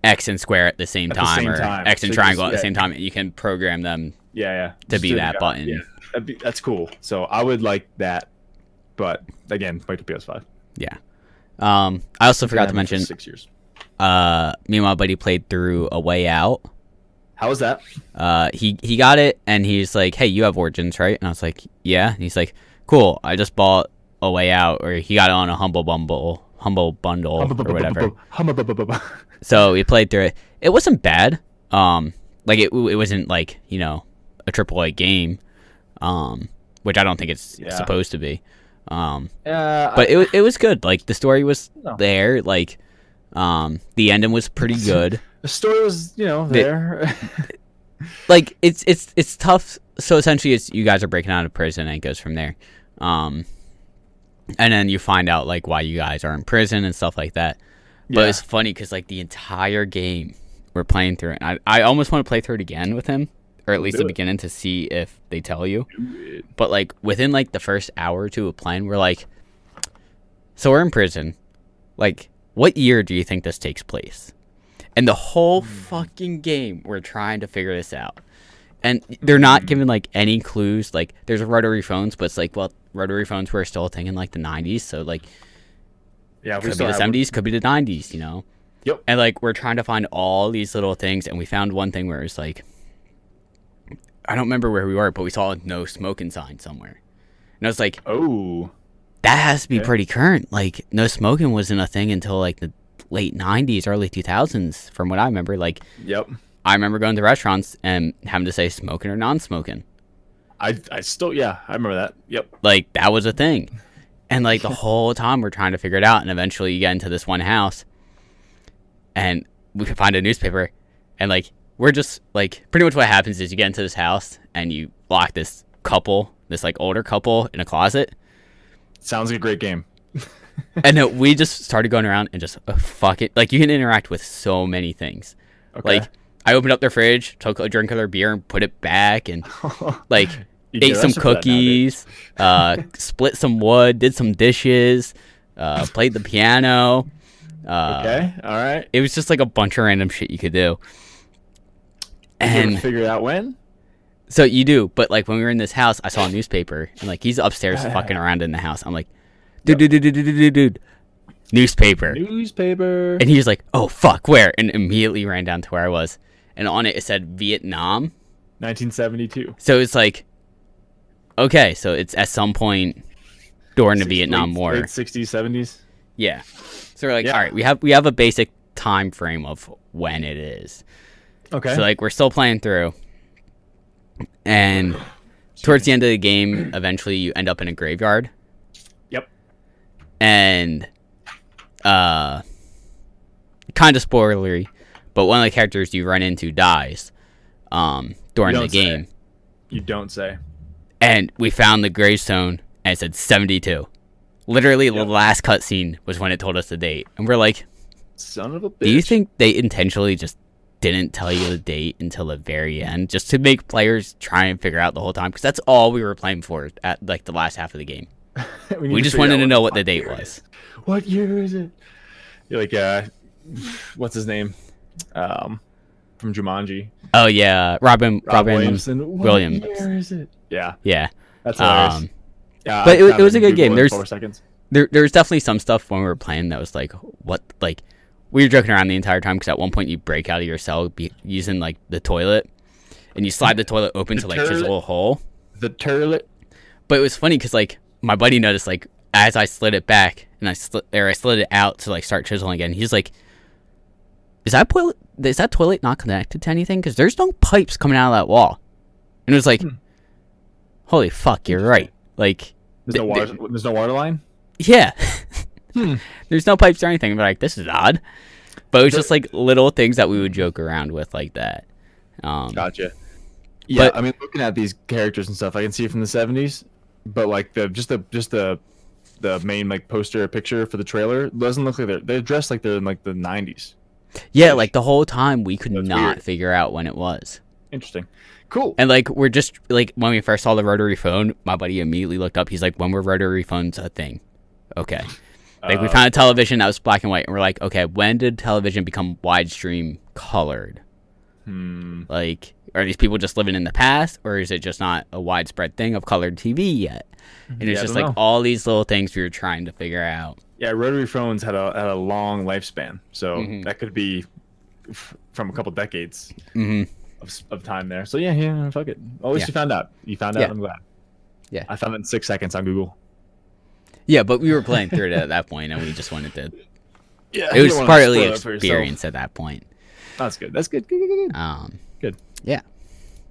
X and square at the same At the time same or time. X and So triangle at just- the yeah. same time. And you can program them. yeah to Just be that button. Yeah, that's cool. So I would like that, but again, like the PS5. Yeah. I also forgot to Been having it for mention. 6 years. Me and my buddy played through A Way Out. How was that? He got it and he's like, "Hey, you have Origins, right?" And I was like, "Yeah." And he's like, "Cool. I just bought A Way Out," or he got it on a Humble Bundle or whatever. So we played through it. It wasn't bad. Like it wasn't like a AAA game, which I don't think it's Yeah. supposed to be. Yeah, But it was good. Like the story was No. there. Like the ending was pretty good. the story was there. Like it's tough. So essentially, it's you guys are breaking out of prison, and it goes from there. And then you find out like why you guys are in prison and stuff like that. But Yeah. it's funny because like the entire game we're playing through it. And I almost want to play through it again with him, or at least Do the it. beginning to see if they tell you. But like within like the first hour or two of playing, we're like, so we're in prison. Like, what year do you think this takes place? And the whole fucking game, we're trying to figure this out. And they're not giving like any clues. Like, there's rotary phones, but it's like, well, rotary phones were still a thing in like the 90s. So like, Yeah, we could be still the have 70s, could be the 90s, Yep. And like, we're trying to find all these little things. And we found one thing where it's like, I don't remember where we were, but we saw a no smoking sign somewhere. And I was like, Oh, that has to be Okay. pretty current. Like, no smoking wasn't a thing until like the late 90s, early 2000s, from what I remember. Like, yep. I remember going to restaurants and having to say smoking or non-smoking. I still I remember that. Yep. Like, that was a thing. And like the whole time we're trying to figure it out, and eventually you get into this one house and we can find a newspaper, and like we're just like, pretty much what happens is you get into this house and you lock this like older couple in a closet. Sounds like a great game. And then we just started going around and just fuck it. Like, you can interact with so many things. Okay. Like, I opened up their fridge, took a drink of their beer, and put it back, and like You get ate some arrested for that nowadays. cookies, split some wood, did some dishes, played the piano. Okay. All right. It was just like a bunch of random shit you could do. Did you ever And figure it out when? so you do, but like when we were in this house, I saw a newspaper, and like he's upstairs fucking around in the house. I'm like, dude, newspaper. Newspaper. And he was like, oh, fuck, where? And immediately ran down to where I was. And on it said Vietnam. 1972. So it's like, okay, so it's at some point during the Vietnam War. Late 60s, 70s. Yeah. So we're like, Yeah. all right, we have a basic time frame of when it is. Okay. So like we're still playing through. And towards the end of the game, eventually you end up in a graveyard. Yep. And kind of spoilery, but one of the characters you run into dies during the game. You don't say. And we found the gravestone and it said 72. Literally the last cutscene was when it told us the date. And we're like, son of a bitch. do you think they intentionally just didn't tell you the date until the very end just to make players try and figure out the whole time? Because that's all we were playing for at like the last half of the game. We just wanted to know what the date was. What year is it? You're like, what's his name? From Jumanji. Oh yeah, Robin Williamson. What Williams. year is it? Yeah. Yeah. That's hilarious. Yeah, but I it found was a in good game. Google in There's 4 seconds. There's definitely some stuff when we were playing that was like, what, like, we were joking around the entire time because at one point you break out of your cell using like the toilet, and you slide the toilet open to like chisel a hole. The turlet. But it was funny because like my buddy noticed like as I slid it back and I slid it out to like start chiseling again. He's like, is that toilet not connected to anything? Because there's no pipes coming out of that wall. And it was like, holy fuck, you're right. Like, There's no water line. yeah. There's no pipes or anything. But like, this is odd. But it was just like little things that we would joke around with like that. Gotcha. Yeah, but- I mean, looking at these characters and stuff, I can see it from the 70s, but like the main like poster picture for the trailer doesn't look like they're dressed like they're in like the 90s. Yeah, like the whole time we could That's not weird. figure out when it was. Interesting. Cool. And like we're just like when we first saw the rotary phone, my buddy immediately looked up. He's like, "When were rotary phones a thing?" Okay. Like we found a television that was black and white, and we're like, "Okay, when did television become widestream colored?" Like, are these people just living in the past, or is it just not a widespread thing of colored TV yet? And it's Yeah, I just don't like know. all these little things we were trying to figure out. Yeah, rotary phones had a long lifespan, so Mm-hmm. that could be from a couple decades Hmm of time there. So yeah, fuck it. At least Yeah. you found out. You found out. Yeah. I'm glad. Yeah. I found it in 6 seconds on Google. Yeah, but we were playing through it at that point, and we just wanted to. Yeah, It was partly experience at that point. That's good. That's good. Good. Good. Yeah.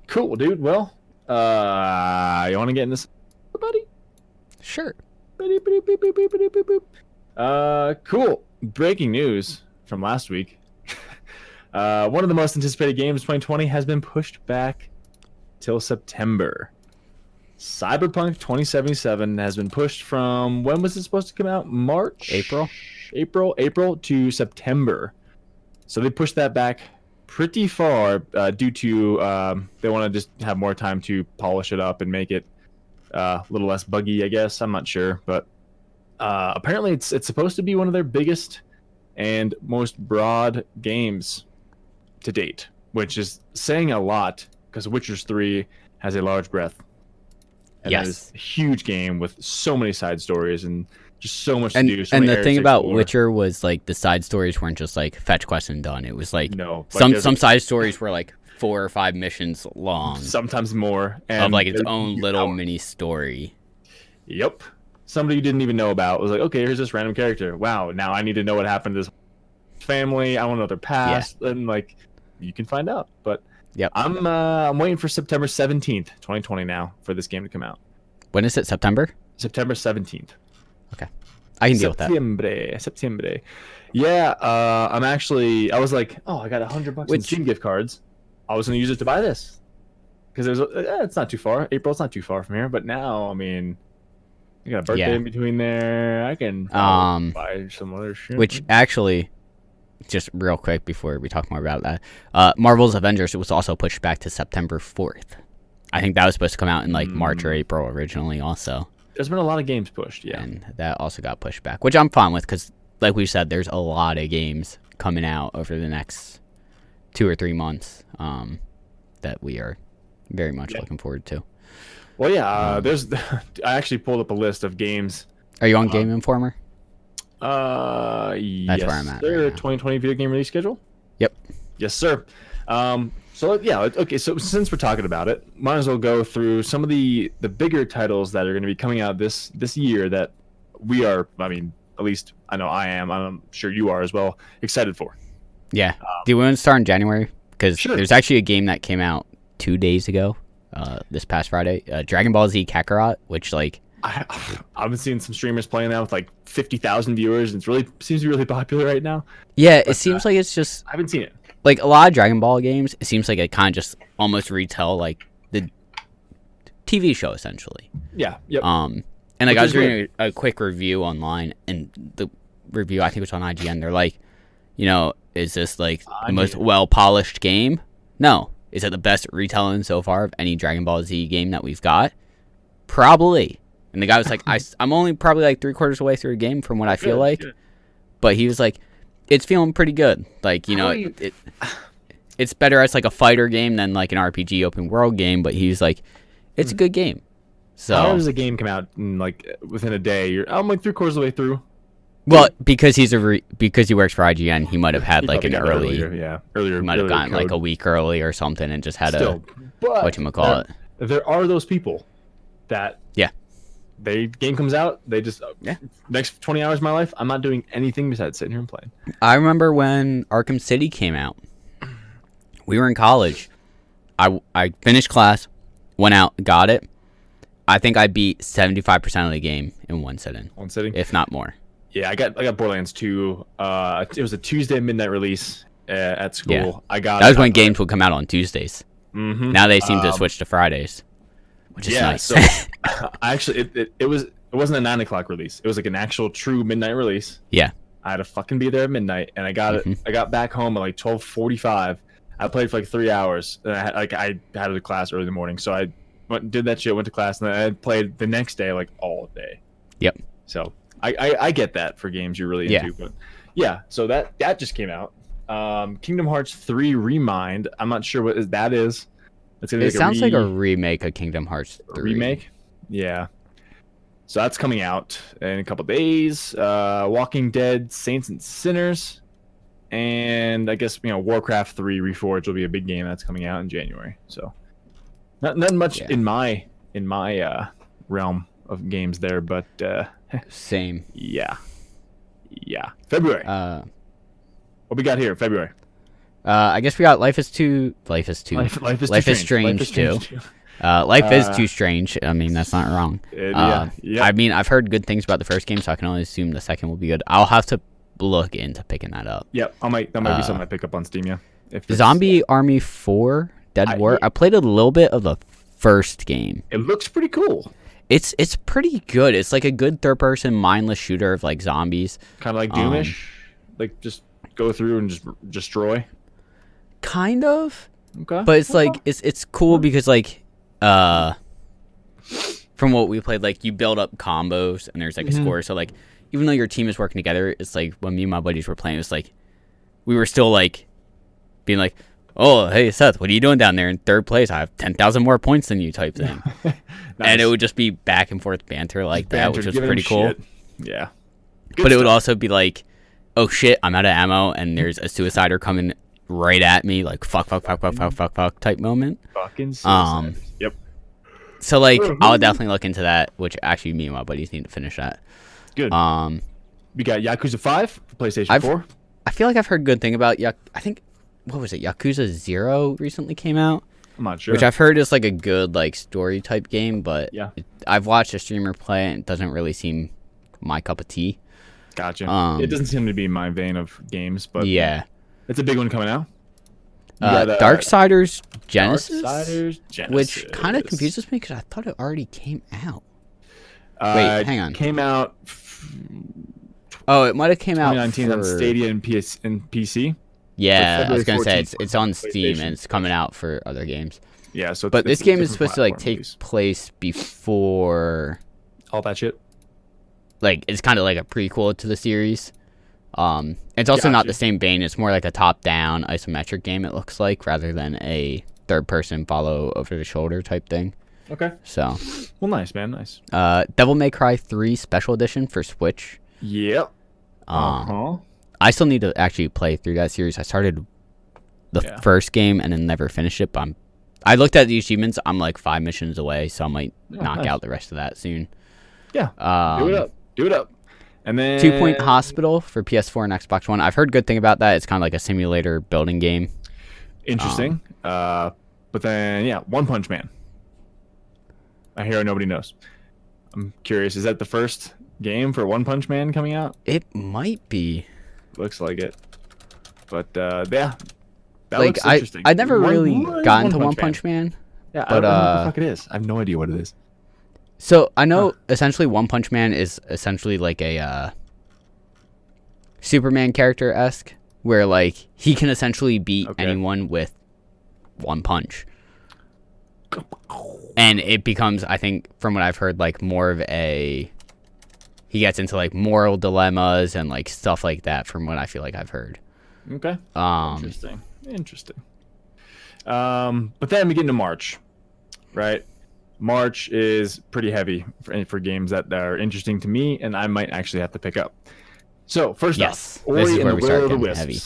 Cool, dude. Well, you want to get in this, buddy? Sure. Cool. Breaking news from last week. One of the most anticipated games of 2020 has been pushed back till September. Cyberpunk 2077 has been pushed from, when was it supposed to come out? March? April to September. So they pushed that back pretty far due to they want to just have more time to polish it up and make it a little less buggy, I guess. I'm not sure, but apparently it's supposed to be one of their biggest and most broad games to date, which is saying a lot because Witcher's 3 has a large breadth. And Yes. it is a huge game with so many side stories and just so much And to do. So and many the areas thing to about explore. Witcher was like the side stories weren't just like fetch quests and done. It was like No, like, some there's side stories were like 4 or 5 missions long sometimes more and of like its they're own huge little hours. mini story. Yep. Somebody you didn't even know about was like, okay, here's this random character. Wow, now I need to know what happened to this family. I want to know their past, and like, you can find out. But Yep. I'm waiting for September 17th, 2020 now for this game to come out. When is it? September? September 17th. I can deal with that. September. Yeah, I was like, oh, I got $100 in Which- Steam gift cards. I was gonna use it to buy this because it's not too far. April's not too far from here, but now, I mean, you got a birthday Yeah. in between there. I can buy some other shit. Which actually, just real quick before we talk more about that, Marvel's Avengers was also pushed back to September 4th. I think that was supposed to come out in like March or April originally also. There's been a lot of games pushed, yeah. And that also got pushed back, which I'm fine with because, like we said, there's a lot of games coming out over the next 2 or 3 months that we are very much looking forward to. Well, yeah, there's. I actually pulled up a list of games Are you on Game Informer? Yes, where I'm at sir. right now. 2020 video game release schedule. Yep. Yes, sir. So yeah, okay. So since we're talking about it, might as well go through some of the bigger titles that are going to be coming out this year that we are. I mean, at least I know I am. I'm sure you are as well. Excited for. Yeah. Do you want to start in January? Because Sure. there's actually a game that came out 2 days ago, this past Friday. Dragon Ball Z Kakarot, which like I've been seeing some streamers playing that with like 50,000 viewers, and seems to be really popular right now. yeah, it seems like it's just I haven't seen it. like a lot of Dragon Ball games. It seems like it kind of just almost retell like the TV show essentially. Yeah. Yep. And like Which I was is reading a quick review online, and the review I think it was on IGN. They're like, is this like the most well polished game? No. Is it the best retelling so far of any Dragon Ball Z game that we've got? Probably. And the guy was like, I'm only probably like 3/4 of the way through the game from what I feel like. Good. But he was like, it's feeling pretty good. Like, it's better as like a fighter game than like an RPG open world game. But he's like, it's a good game. So how does a game come out in like within a day? I'm like 3/4 of the way through. well, because because he works for IGN, he might have had He like an probably got it early. earlier. He might have gotten like a week early or something, and just had Still, but whatchamacallit. there are those people that Yeah. game comes out, they just Yeah. next 20 hours of my life, I'm not doing anything besides sitting here and playing. I remember when Arkham City came out. We were in college. I finished class, went out, got it. I think I beat 75% of the game in one sitting, One sitting. if not more. Yeah, I got Borderlands 2. It was a Tuesday midnight release at school. Yeah. I got That was when games would come out on Tuesdays. Mm-hmm. Now they seem to switch to Fridays, which is Yeah, nice. so I actually it wasn't a 9 o'clock release. It was like an actual true midnight release. Yeah. I had to fucking be there at midnight, and I got it. I got back home at like 12:45. I played for like 3 hours, and I had a class early in the morning, so I did that shit, went to class, and then I played the next day like all day. Yep. So I get that for games you're really into, but yeah. So that just came out. Kingdom Hearts 3 Remind. I'm not sure what that is. It's gonna be It sounds like a remake of Kingdom Hearts 3. remake. Yeah. So that's coming out in a couple days. Walking Dead, Saints and Sinners, and I guess Warcraft 3 Reforged will be a big game that's coming out in January. So not much in my realm of games there, but Same. yeah. February. What we got here? February. I guess we got Life is Strange 2. Life is Life is Strange Strange 2. Life is too strange. I mean, that's not wrong. Yeah. I mean, I've heard good things about the first game, so I can only assume the second will be good. I'll have to look into picking that up. Yep. That might be something I pick up on Steam. Yeah. Zombie Army 4 Dead War. I played a little bit of the first game. It looks pretty cool. It's pretty good. It's like a good third-person mindless shooter of like zombies. Kind of like Doomish, like just go through and just destroy. Kind of. Okay. But it's like it's cool because like from what we played, like you build up combos and there's like a score. So like even though your team is working together, it's like when me and my buddies were playing, it's like we were still like being like, oh hey Seth, what are you doing down there in third place? I have 10,000 more points than you type thing. Nice. And it would just be back and forth banter like that, which was Giving pretty him cool. shit. Yeah. But it would also be like, oh shit, I'm out of ammo and there's a suicider coming right at me, like fuck type moment. Fucking suicides. Yep. So like I'll definitely look into that, which actually me and my buddies need to finish that. Good. We got Yakuza 5 for PlayStation 4. I feel like I've heard good thing about I think what was it? Yakuza 0 recently came out. I'm not sure. Which I've heard is like a good like story type game, but yeah. I've watched a streamer play it and it doesn't really seem my cup of tea. Gotcha. It doesn't seem to be my vein of games, but yeah. It's a big one coming out. Darksiders Genesis, which kind of Genesis. confuses me because I thought it already came out. Wait, hang on. Came out Oh, it might have came out 2019 on Stadia and PC. Yeah, I was February gonna say 14th it's on for Steam PlayStation. and it's coming out for other games. Yeah, so But this it's a game is different supposed to like platform take release. place before, all that shit. like it's kind of like a prequel to the series. It's also not Gotcha. the same vein. It's more like a top-down isometric game. It looks like rather than a third-person follow over the shoulder type thing. Okay. So, Well, nice, man. Nice. Devil May Cry 3 Special Edition for Switch. Yep. I still need to actually play through that series. I started the first game and then never finished it, but I looked at the achievements. I'm like 5 missions away, so I might knock out the rest of that soon. Yeah. Do it up. And then 2 Point Hospital for PS4 and Xbox One. I've heard good thing about that. It's kind of like a simulator building game. Interesting. But then, One Punch Man. A hero nobody knows. I'm curious, is that the first game for One Punch Man coming out? It might be. Looks like it. But, that like, looks interesting. I never really got into One Punch Man. Yeah, but, I don't know what the fuck it is. I have no idea what it is. So, I know essentially One Punch Man is essentially like a Superman character-esque, where, like, he can essentially beat anyone with one punch. And it becomes, I think, from what I've heard, like, more of a... He gets into, like, moral dilemmas and, like, stuff like that from what I feel like I've heard. Okay. Interesting. But then we get into March, right? March is pretty heavy for games that are interesting to me, and I might actually have to pick up. So first off, Ori and the Will of the Wisps. Heavy.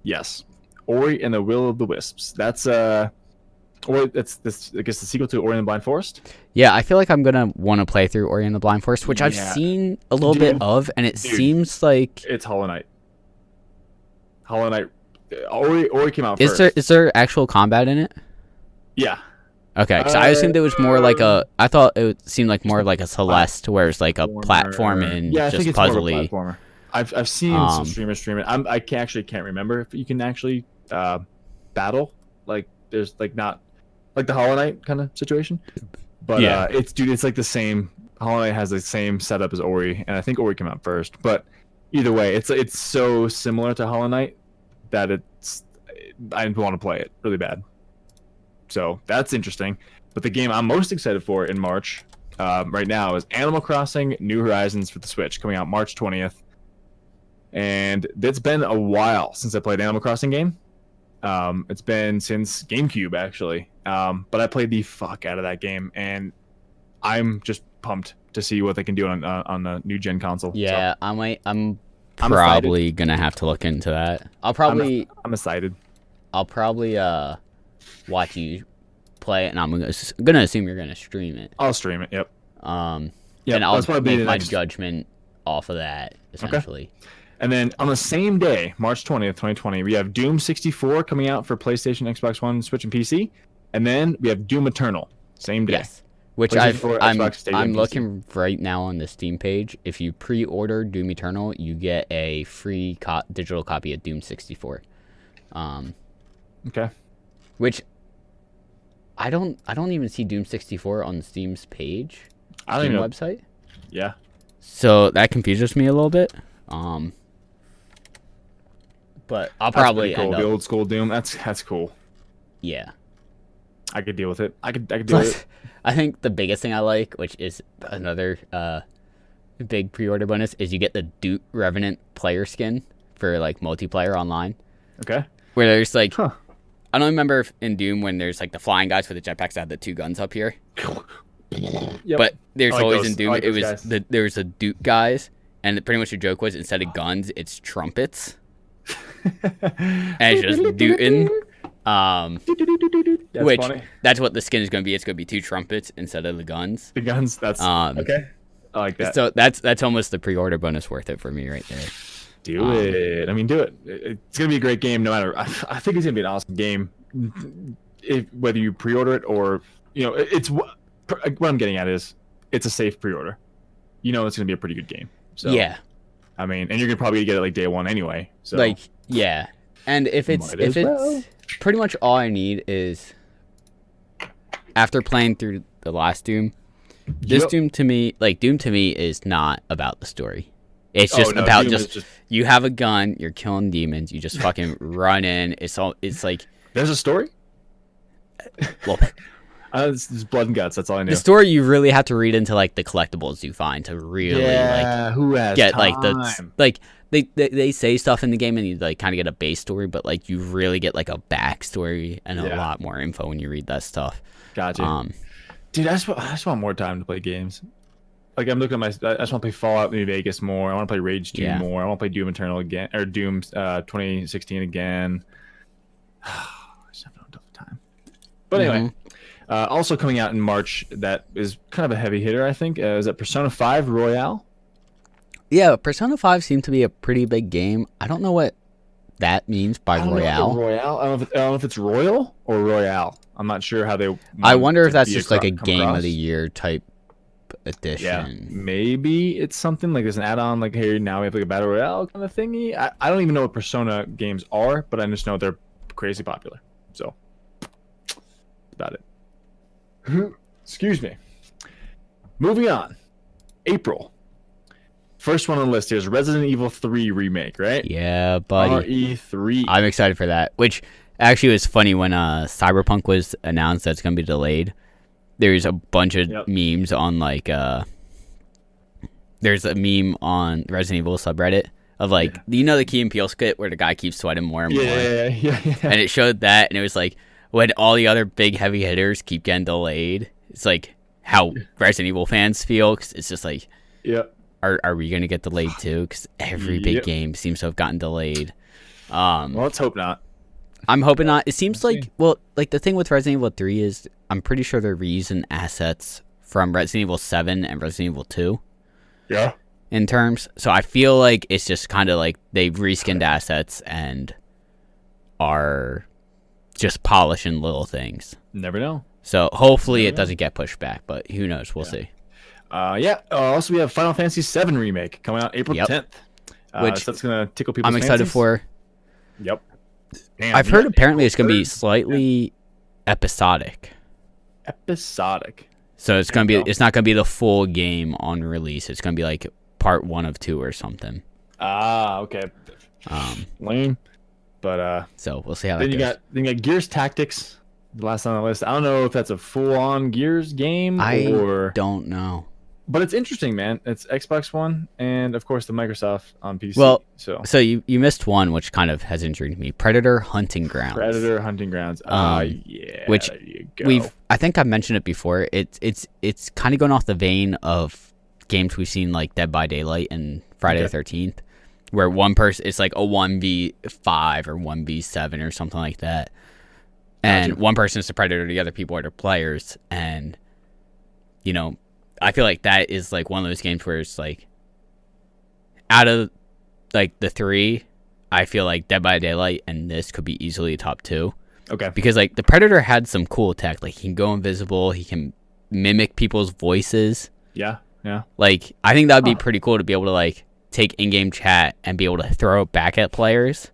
Yes, Ori and the Will of the Wisps. That's that's this. I guess the sequel to Ori and the Blind Forest. Yeah, I feel like I'm gonna want to play through Ori and the Blind Forest, which I've seen a little bit of, and it seems like it's Hollow Knight. Hollow Knight. Ori came out first. Is there actual combat in it? Yeah. Okay, because I assumed it was more like I thought it seemed like more like a Celeste, where it's like a platform and just I think it's puzzly. More of a platformer. I've seen some streamers stream it. I can't remember if you can actually battle. Like there's like not like the Hollow Knight kind of situation. But it's like the same. Hollow Knight has the same setup as Ori, and I think Ori came out first. But either way, it's so similar to Hollow Knight that I want to play it really bad. So that's interesting. But the game I'm most excited for in March right now is Animal Crossing New Horizons for the Switch, coming out March 20th. And it's been a while since I played Animal Crossing game. It's been since GameCube, actually. But I played the fuck out of that game, and I'm just pumped to see what they can do on the new gen console. Yeah, so, I'm probably gonna have to look into that. I'm excited. I'll probably watch you play it, and I'm gonna assume you're gonna stream it. I'll stream it. Yep. And I'll make my judgment off of that essentially. Okay. And then on the same day, March 20th, 2020, we have Doom 64 coming out for PlayStation, Xbox One, Switch, and PC. And then we have Doom Eternal, same day. Yes. Which I'm looking right now on the Steam page. If you pre-order Doom Eternal, you get a free digital copy of Doom 64. Okay. Which I don't even see Doom 64 on Steam's page. Steam website. Yeah. So that confuses me a little bit. But I'll probably cool. The old school Doom. That's cool. Yeah. I could deal with it. I could deal with it. I think the biggest thing I like, which is another big pre-order bonus, is you get the Doot Revenant player skin for like multiplayer online. Okay. Where there's like, I don't remember if in Doom when there's like the flying guys with the jetpacks that have the two guns up here. Yep. But there's always in Doom there was the Doot guys, and pretty much the joke was instead of guns, it's trumpets. And it's just dootin'. Which funny. That's what the skin is going to be. It's going to be two trumpets instead of the guns. The guns. That's okay. I like that. So that's almost the pre-order bonus worth it for me right there. Do it. I mean, do it. It's going to be a great game. No matter. I think it's going to be an awesome game. Whether you pre-order it or it's what I'm getting at is it's a safe pre-order. It's going to be a pretty good game. So yeah. I mean, and you're going to probably get it like day one anyway. So yeah. And if it's pretty much all I need is after playing through the last Doom, Doom to me is not about the story. It's just about you have a gun, you're killing demons, you just fucking run in. It's like there's a story. Well, it's blood and guts. That's all I know. The story you really have to read into like the collectibles you find to really who has get time? They say stuff in the game and you like kind of get a base story, but like you really get like a backstory and a lot more info when you read that stuff. Gotcha. Dude, I just want more time to play games. Like I'm looking at I just want to play Fallout New Vegas more. I want to play Rage 2 Yeah. more. I want to play Doom Eternal again, or Doom 2016 again. I just have no time. But anyway, also coming out in March that is kind of a heavy hitter, I think. Is that Persona 5 Royale? Yeah, Persona 5 seemed to be a pretty big game. I don't know what that means by Royale. Royale. I don't know if it's Royal or Royale. I'm not sure how they. I wonder if to that's be just like a come game across. of the year type edition. Yeah, maybe it's something like there's an add-on, like hey, now we have like a battle royale kind of thingy. I don't even know what Persona games are, but I just know they're crazy popular. So that's about it. Excuse me. Moving on. April. First one on the list here is Resident Evil 3 remake, right? Yeah, buddy. RE3. I'm excited for that. Which actually was funny when Cyberpunk was announced that's going to be delayed. There's a bunch of memes on like there's a meme on Resident Evil subreddit of like you know the Key and Peele skit where the guy keeps sweating more and more. Yeah. And it showed that, and it was like when all the other big heavy hitters keep getting delayed. It's like how Resident Evil fans feel, 'cause it's just like, are we gonna get delayed too? Because every big game seems to have gotten delayed. Well, let's hope not. I'm hoping not. It seems like, well, like the thing with Resident Evil 3 is I'm pretty sure they're reusing assets from Resident Evil 7 and Resident Evil 2. Yeah. In terms. So I feel like it's just kind of like they've reskinned assets and are just polishing little things. Never know. So hopefully it doesn't get pushed back, but who knows? We'll see. Also, we have Final Fantasy VII Remake coming out April 10th. Which so that's going to tickle people's I'm excited fancies. for. Yep. Damn, I've heard apparently it's going to be slightly episodic. Episodic. So it's going to be, it's not going to be the full game on release. It's going to be like part 1 of 2 or something. Okay. Lame. But so we'll see how that then goes. Then you got Gears Tactics, the last on the list. I don't know if that's a full-on Gears game or don't know. But it's interesting, man. It's Xbox One and of course the Microsoft on PC. Well, so you missed one which kind of has intrigued me. Predator Hunting Grounds. Predator Hunting Grounds. Yeah. Which there you go. I think I've mentioned it before. It's kind of going off the vein of games we've seen like Dead by Daylight and Friday the 13th, where one person it's like a 1v5 or 1v7 or something like that. And one person is the predator, the other people are the players, and you know, I feel like that is like one of those games where it's like out of like the 3, I feel like Dead by Daylight and this could be easily top 2. Okay. Because like the Predator had some cool tech, like he can go invisible, he can mimic people's voices. Yeah. Like I think that would be pretty cool to be able to like take in-game chat and be able to throw it back at players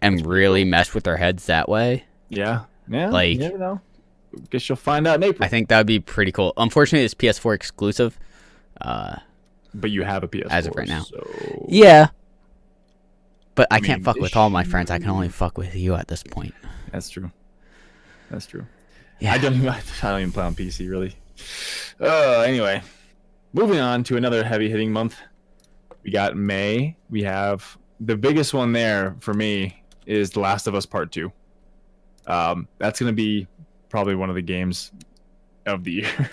and really mess with their heads that way. Yeah. Like, you never know. Guess you'll find out in April. I think that would be pretty cool. Unfortunately, it's PS4 exclusive. But you have a PS4 as of right now. So... Yeah. But I can't fuck with all my friends. I can only fuck with you at this point. That's true. Yeah. I don't even play on PC really. Anyway, moving on to another heavy hitting month. We got May. We have the biggest one there for me is The Last of Us Part 2. That's gonna be probably one of the games of the year.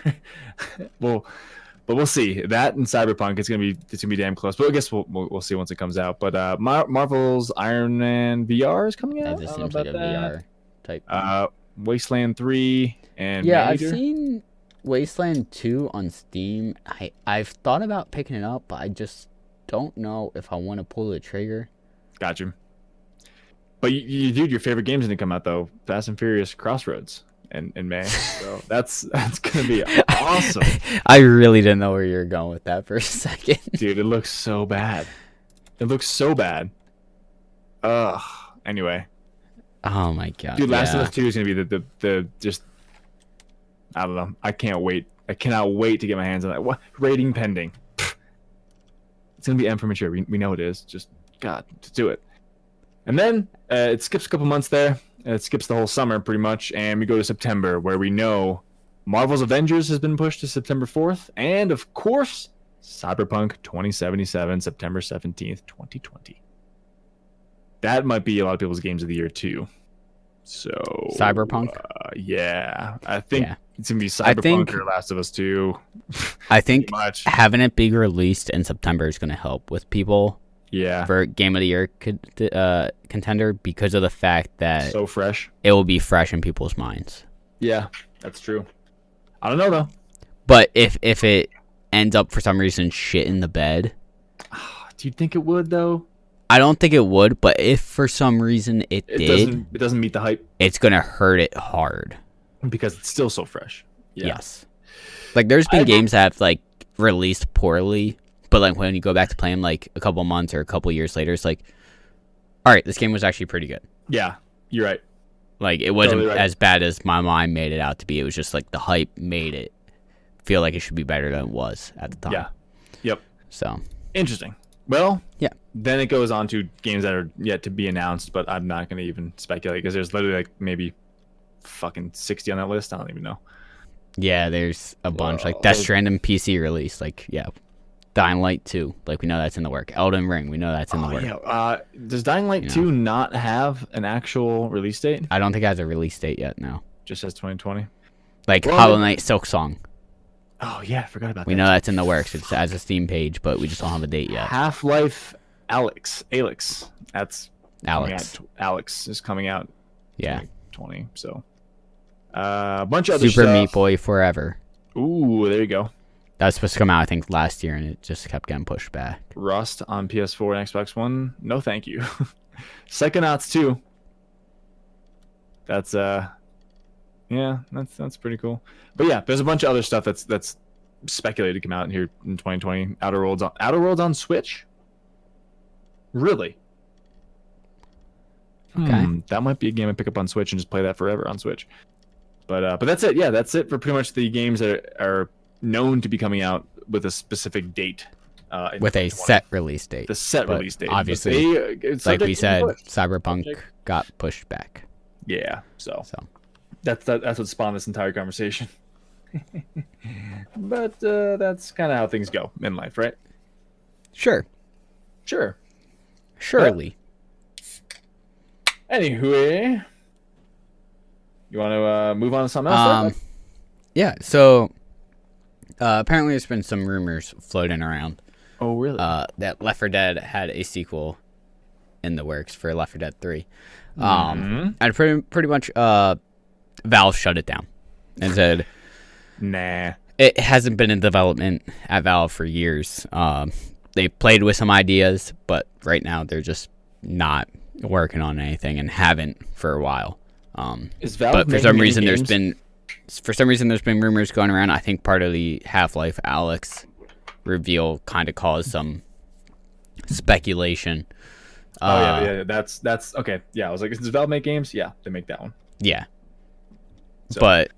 But we'll see. That and Cyberpunk, it's gonna be damn close. But I guess we'll see once it comes out. But Marvel's Iron Man VR is coming out. That just seems like a VR type. Wasteland 3 and yeah, Manager. I've seen Wasteland 2 on Steam. I've thought about picking it up, but I just don't know if I want to pull the trigger. Gotcha. But dude, your favorite game's gonna come out though, Fast and Furious Crossroads in May. So that's gonna be awesome. I really didn't know where you were going with that for a second. Dude, it looks so bad. Anyway. Oh my god. Dude, Last of Us 2 is gonna be the just I don't know. I can't wait. I cannot wait to get my hands on that. What rating pending? It's gonna be M for mature. We know it is. Just God, to do it. And then it skips a couple months there. It skips the whole summer pretty much, and we go to September, where we know Marvel's Avengers has been pushed to September 4th, and of course, Cyberpunk 2077, September 17th, 2020. That might be a lot of people's games of the year too. So Cyberpunk? Yeah. I think Yeah. it's gonna be I Cyberpunk think- or Last of Us 2. I think Pretty much. having it be released in September is going to help with people Yeah. for Game of the Year contender because of the fact that So fresh. it will be fresh in people's minds. Yeah, that's true. I don't know though. But if it ends up for some reason shit in the bed, Do you think it would though? I don't think it would. But if for some reason it did, It doesn't meet the hype it's gonna hurt it hard. because it's still so fresh. Yeah. Yes. Like there's been I- games that have like released poorly, but like when you go back to play them like a couple months or a couple years later, it's like, all right, this game was actually pretty good. Yeah. You're right. Like it wasn't Totally right. as bad as my mind made it out to be. It was just like the hype made it feel like it should be better than it was at the time. Yeah. Yep. So Interesting. Well, Yeah. Then it goes on to games that are yet to be announced, but I'm not going to even speculate because there's literally like maybe fucking 60 on that list. I don't even know. yeah, there's a bunch like Whoa. Death Stranding PC release. Like yeah, Dying Light 2. Like we know that's in the work. Elden Ring. We know that's in the work. Yeah. Does Dying Light You know. 2 not have an actual release date? I don't think it has a release date yet. No. Just says 2020. Like Well, Hollow Knight Silk Song. Oh yeah, I forgot about We that. know that's in the works. It's as a Steam page, but we just don't have a date yet. Half-Life Alex. That's coming Alex. out. Alex is coming out Yeah. 2020. So a bunch of other Super stuff. Meat Boy Forever. Ooh, there you go. That was supposed to come out, I think, last year, and it just kept getting pushed back. Rust on PS4 and Xbox One. No, thank you. Psychonauts 2. That's yeah, that's pretty cool. But yeah, there's a bunch of other stuff that's speculated to come out here in 2020. Outer Worlds on Switch. Really? Okay. That might be a game I pick up on Switch and just play that forever on Switch. But that's it. Yeah, that's it for pretty much the games that are known to be coming out with a specific date. In With a 2020. set release date. The set but release date. obviously, it's like subject we to said, push. Cyberpunk Subject. got pushed back. Yeah. So So that's what spawned this entire conversation. But that's kind of how things go in life, right? sure, Sure. surely. Anyway, you want to move on to something else? then? Yeah. So apparently, there's been some rumors floating around Oh, really? that Left 4 Dead had a sequel in the works for Left 4 Dead 3. Mhm. And pretty much Valve shut it down and said Nah. it hasn't been in development at Valve for years. They played with some ideas, but right now they're just not working on anything and haven't for a while. Is Valve But for making some any reason, games? there's been rumors going around. I think part of the Half-Life Alex reveal kind of caused some speculation. Oh yeah. That's okay. Yeah, I was like, does Valve make games? Yeah, they make that one. Yeah. So- But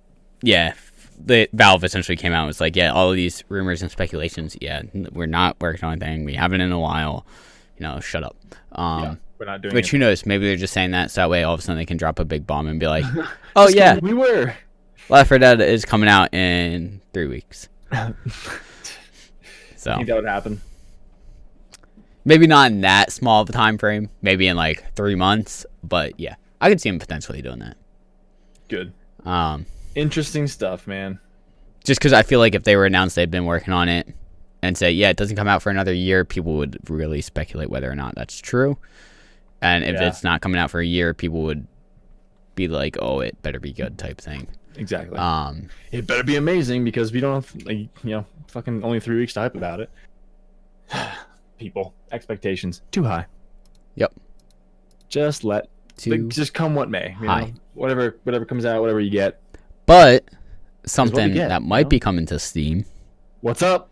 yeah, the Valve essentially came out and was like, yeah, all of these rumors and speculations, yeah, we're not working on anything. We haven't in a while. Shut up. Yeah, we're not doing Which it. who knows? Maybe they're just saying that so that way all of a sudden they can drop a big bomb and be like, oh Just yeah, kidding, we were. Left 4 Dead is coming out in 3 weeks. So I think that would happen. maybe not in that small of a time frame. Maybe in like 3 months. But yeah, I could see him potentially doing that. Good. Um, Interesting stuff, man. just because I feel like if they were announced they've been working on it and say, yeah, it doesn't come out for another year, people would really speculate whether or not that's true. And if Yeah. it's not coming out for a year, people would be like, oh, it better be good type thing. Exactly. Um, It better be amazing because we don't have, like, fucking only 3 weeks to hype about it. People, expectations too high. Yep. Just just come what may. High. Whatever comes out, whatever you get. But something get, that you might know? be coming to Steam What's up?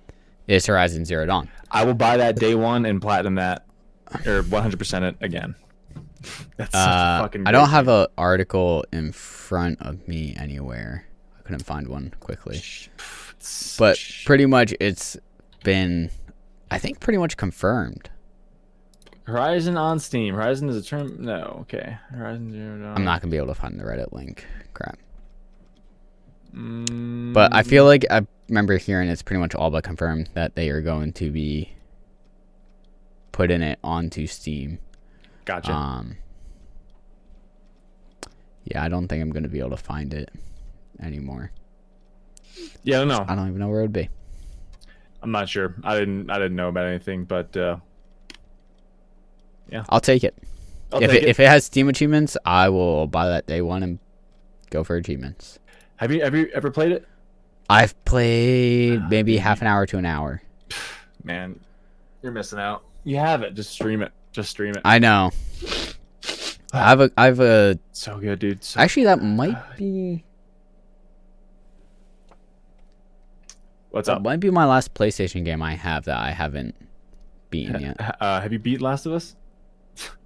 is Horizon Zero Dawn. I will buy that day one and platinum that, or 100% it again. That's such a fucking. I don't great have game. an article in front of me anywhere. I couldn't find one quickly. But pretty much it's been, I think, pretty much confirmed. Horizon on Steam. Horizon is a term. No, okay. Horizon Zero Dawn. I'm not going to be able to find the Reddit link. Crap. Mm, But I feel like I remember hearing it's pretty much all but confirmed that they are going to be putting it onto Steam. Gotcha. Yeah, I don't think I'm gonna be able to find it anymore. Yeah, I don't know. I don't even know where it would be. I'm not sure. I didn't know about anything, but yeah. I'll take it. If it has Steam achievements, I will buy that day one and go for achievements. Have you ever played it? I've played maybe half an hour to an hour. Man, you're missing out. You have it. Just stream it. I know. I have a. So good, dude. So Actually, that might be. What's That up? might be my last PlayStation game I have that I haven't beaten yet. Have you beat Last of Us?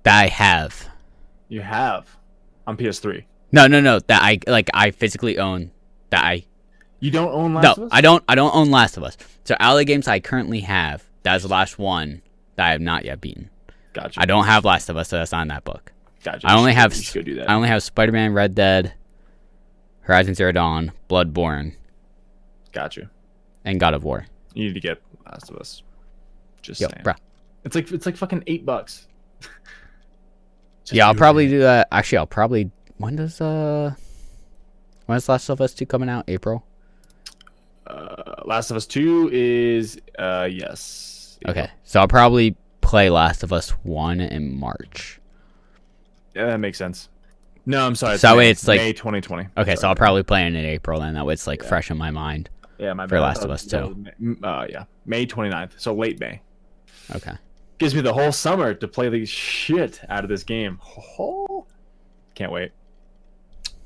That I have. You have on PS3. No. That I physically own. That I. You don't own Last of Us? I don't own Last of Us. So out of the games I currently have, that's the last one that I have not yet beaten. Gotcha. I don't have Last of Us, so that's not in that book. Gotcha. I only have. You should go do that. I only have Spider-Man, Red Dead, Horizon Zero Dawn, Bloodborne, Gotcha. and God of War. You need to get Last of Us. Just Yo, saying. bruh. It's like fucking $8. Just Yeah, I'll do it, probably man. do that. Actually, I'll probably. When is Last of Us 2 coming out? April. Last of Us 2 is yes. Okay, so I'll probably play Last of Us 1 in March. Yeah, that makes sense. No, I'm sorry. So that way May, it's like- May 2020. Okay, Sorry. so I'll probably play it in April, and that way it's like fresh in my mind. Yeah, my for bad. Last of Us That was yeah, May 29th. So late May. Okay. Gives me the whole summer to play the shit out of this game. Oh, can't wait.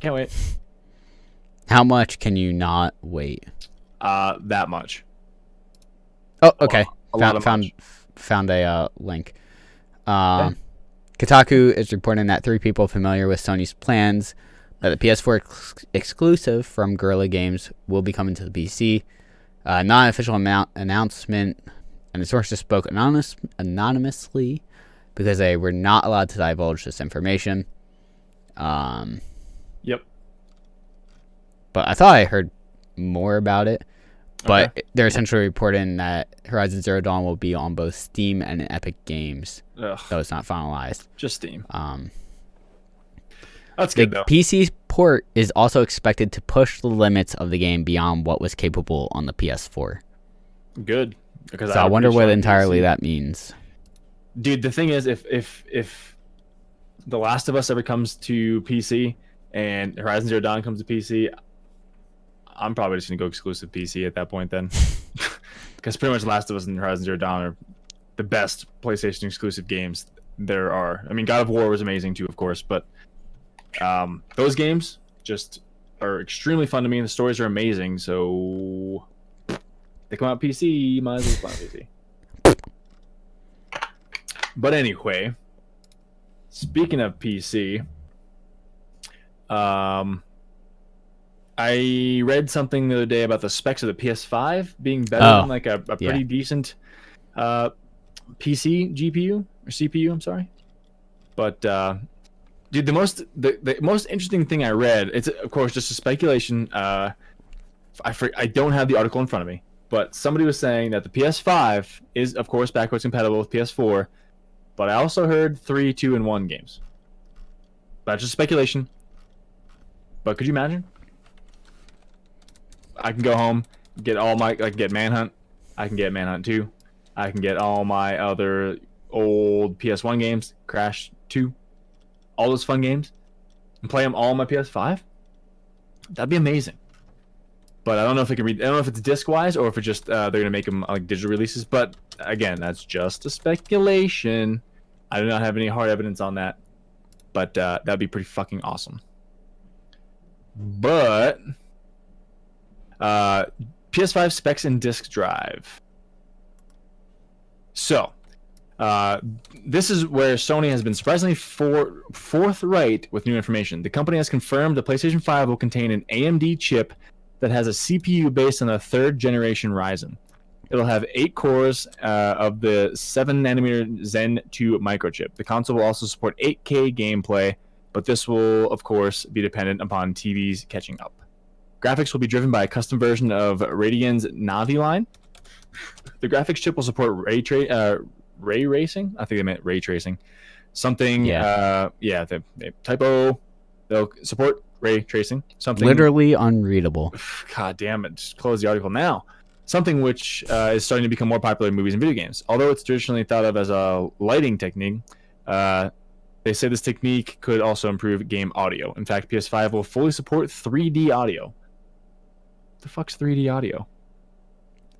Can't wait. How much can you not wait? That much. Oh, okay. A lot of Found a link. Kotaku is reporting that 3 people familiar with Sony's plans that the PS4 exclusive from Guerrilla Games will be coming to the PC. Non-official announcement, and the sources spoke anonymously because they were not allowed to divulge this information. Yep. But I thought I heard more about it. But Okay. they're essentially reporting that Horizon Zero Dawn will be on both Steam and Epic Games, Ugh, though it's not finalized. just Steam. The That's good though. PC port is also expected to push the limits of the game beyond what was capable on the PS4. Good. Because So I have a wonder pretty what strong entirely PC. that means. Dude, the thing is, if The Last of Us ever comes to PC and Horizon Zero Dawn comes to PC, I'm probably just gonna go exclusive PC at that point then, because pretty much Last of Us and Horizon Zero Dawn are the best PlayStation exclusive games there are. I mean, God of War was amazing too, of course, but those games just are extremely fun to me, and the stories are amazing. So they come out PC, might as well come out PC. But anyway, speaking of PC, I read something the other day about the specs of the PS5 being better Oh, than like a yeah. pretty decent PC GPU or CPU. I'm sorry, but dude, the most interesting thing I read, it's of course just a speculation. I don't have the article in front of me, but somebody was saying that the PS5 is of course backwards compatible with PS4, but I also heard 3, 2, and 1 games. That's just speculation. But could you imagine? I can go home, get all my, I can get Manhunt, I can get Manhunt 2, I can get all my other old PS1 games, Crash 2, all those fun games, and play them all on my PS5. That'd be amazing. But I don't know if it can read. I don't know if it's disc wise or if it's just they're gonna make them like digital releases. But again, that's just a speculation. I do not have any hard evidence on that. But that'd be pretty fucking awesome. But PS5 specs and disk drive. So, this is where Sony has been surprisingly forthright with new information. The company has confirmed the PlayStation 5 will contain an AMD chip that has a CPU based on a 3rd generation Ryzen. It'll have 8 cores of the 7nm Zen 2 microchip. The console will also support 8K gameplay, but this will, of course, be dependent upon TVs catching up. Graphics will be driven by a custom version of Radeon's Navi line. The graphics chip will support ray racing. I think they meant ray tracing. Something. Yeah. Yeah. Typo. They'll support ray tracing. Something Literally unreadable. God damn it! Just close the article now. Something which is starting to become more popular in movies and video games. Although it's traditionally thought of as a lighting technique, they say this technique could also improve game audio. In fact, PS5 will fully support 3D audio. What the fuck's 3D audio?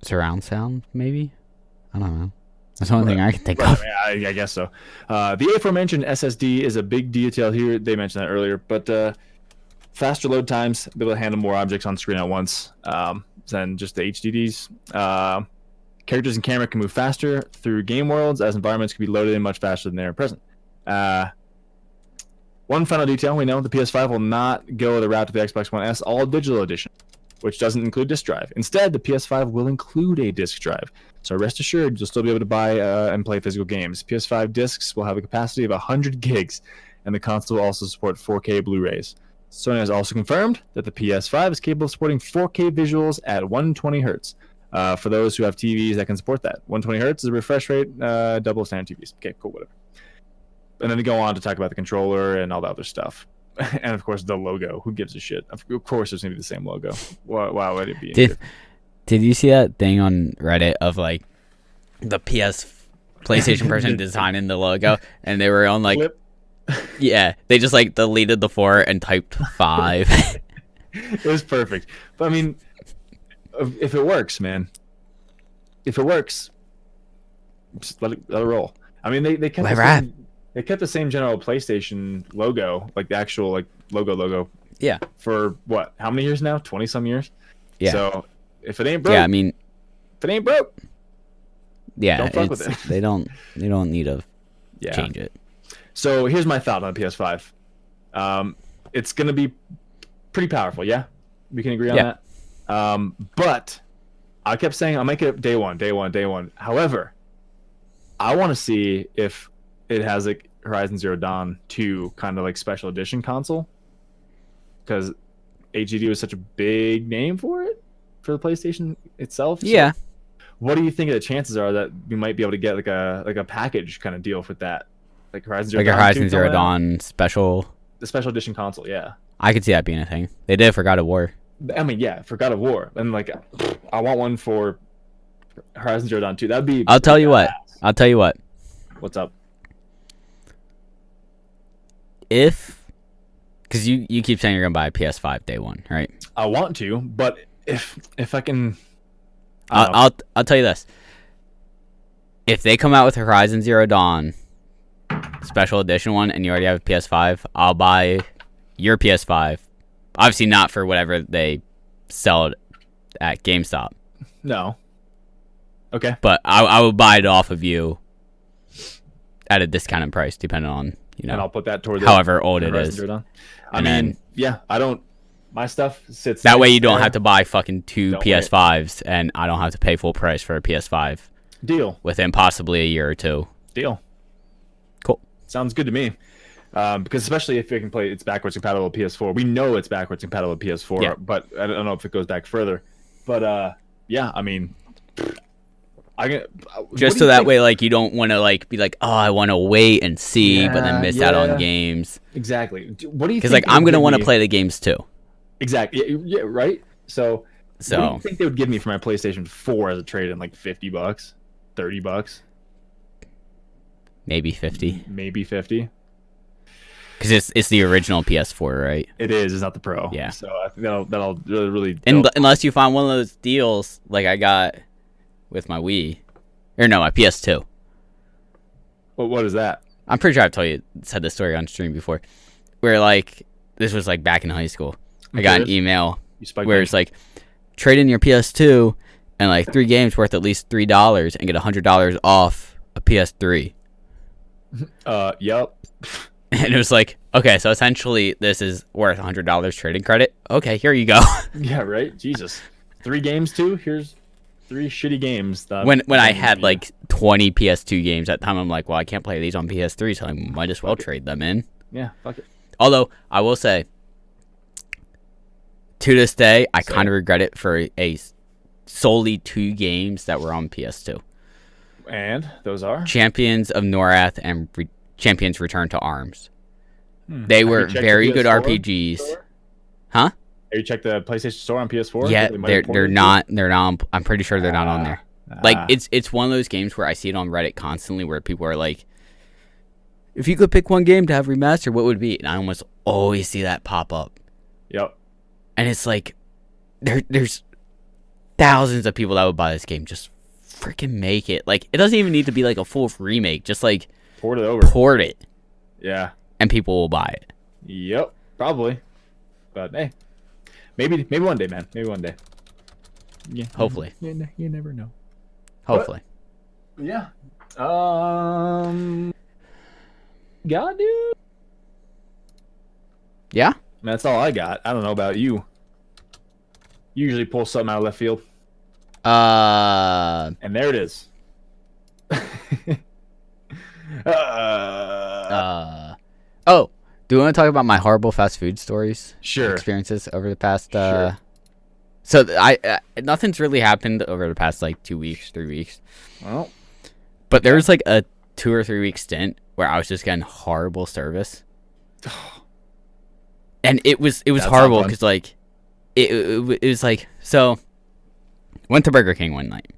Surround sound, maybe? I don't know. That's the only thing I can think of. I guess so. The aforementioned SSD is a big detail here. They mentioned that earlier, but faster load times, be able to handle more objects on screen at once than just the HDDs. Characters and camera can move faster through game worlds, as environments can be loaded in much faster than they are present. One final detail: we know the PS5 will not go the route of the Xbox One S All Digital Edition, which doesn't include disk drive. Instead, the PS5 will include a disk drive. So rest assured, you'll still be able to buy and play physical games. PS5 discs will have a capacity of 100 gigs, and the console will also support 4K Blu-rays. Sony has also confirmed that the PS5 is capable of supporting 4K visuals at 120 Hz. For those who have TVs that can support that. 120 Hz is a refresh rate, double standard TVs. Okay, cool, whatever. And then they go on to talk about the controller and all the other stuff. And of course, the logo. Who gives a shit? Of course, it's gonna be the same logo. Why would it be? Did you see that thing on Reddit of like the PlayStation person designing the logo, and they were on like, Flip. Yeah, they just like deleted the 4 and typed 5. It was perfect. But I mean, if it works, man, if it works, just let it roll. I mean, they kept they kept the same general PlayStation logo, like the actual like logo. Yeah. For what? How many years now? 20 some years. Yeah. So if it ain't broke, yeah, I mean, if it ain't broke, yeah, don't fuck with it. they don't need to change it. So here's my thought on the PS5. It's gonna be pretty powerful. Yeah, we can agree on that. But I kept saying I'll make it day one. However, I want to see if it has like Horizon Zero Dawn 2 kind of like special edition console, because HDD was such a big name for it, for the PlayStation itself. Yeah. So what do you think of the chances are that we might be able to get like a package kind of deal with that, like Horizon Zero Dawn, like a Horizon Zero Dawn special, the special edition console? Yeah, I could see that being a thing. They did for God of War. I mean, yeah, for God of War, and like I want one for Horizon Zero Dawn 2. That'd be. I'll tell you what. What's up? Because you keep saying you're gonna buy a PS5 day one, right? I want to, but if I can, I'll tell you this: if they come out with Horizon Zero Dawn special edition one, and you already have a PS5, I'll buy your PS5. Obviously, not for whatever they sell it at GameStop. No. Okay. But I will buy it off of you at a discounted price, depending on and I'll put that toward however old it is. I mean, yeah, I don't. My stuff sits. That way, you don't have to buy fucking two PS5s, and I don't have to pay full price for a PS5. Deal. Within possibly a year or two. Deal. Cool. Sounds good to me. Because especially if you can play, it's backwards compatible with PS4. We know it's backwards compatible with PS4, but I don't know if it goes back further. But yeah, I mean, just so that way, like, you don't want to like be like, oh, I want to wait and see, but then miss out on games. Exactly. What do you? Because like I'm gonna want to play the games too. Exactly. Yeah. Right. So what do you think they would give me for my PlayStation 4 as a trade-in? Like $50, $30, maybe 50. Maybe 50. Because it's the original PS4, right? It is. It's not the Pro. Yeah. So I think that'll really. Unless you find one of those deals like I got with my Wii, or no, my PS2. Well, what is that? I'm pretty sure I've said this story on stream before, where like this was like back in high school. I got an email where it's like trade in your PS2 and like 3 games worth at least $3 and get $100 off a PS3. Yep. And it was like, okay, so essentially this is worth $100 trading credit. Okay, here you go. Yeah, right. Jesus, 3 games too. Here's 3 shitty games. When I had like 20 PS2 games at the time, I'm like, well, I can't play these on PS3, so I might as well trade them in. Yeah, fuck it. Although I will say, to this day, I kind of regret it for solely 2 games that were on PS2. And those are Champions of Norath and Champions Return to Arms. They Have were you checked the very good PS4 RPGs. store? Huh? Have you checked the PlayStation Store on PS4? Yeah, They might have they're ported it? not. They're not. I'm pretty sure they're not on there. Like Ah. it's one of those games where I see it on Reddit constantly, where people are like, "If you could pick one game to have remastered, what would it be?" And I almost always see that pop up. Yep. And it's like, there's thousands of people that would buy this game. Just freaking make it. Like, it doesn't even need to be like a full remake. Just like Port it over. port it, Yeah. and people will buy it. Yep. Probably. But hey, maybe one day, man. Maybe one day. Yeah. Hopefully. You never know. Hopefully. Yeah. God, dude. Yeah. That's all I got. I don't know about you. You usually pull something out of left field, Uh. and there it is. Oh, do you want to talk about my horrible fast food stories? Sure. Experiences over the past. Sure. So I nothing's really happened over the past like 2 weeks, 3 weeks. Well, But there was like a 2 or 3 week stint where I was just getting horrible service, and it was That's not horrible fun. because like it was like, so went to Burger King one night,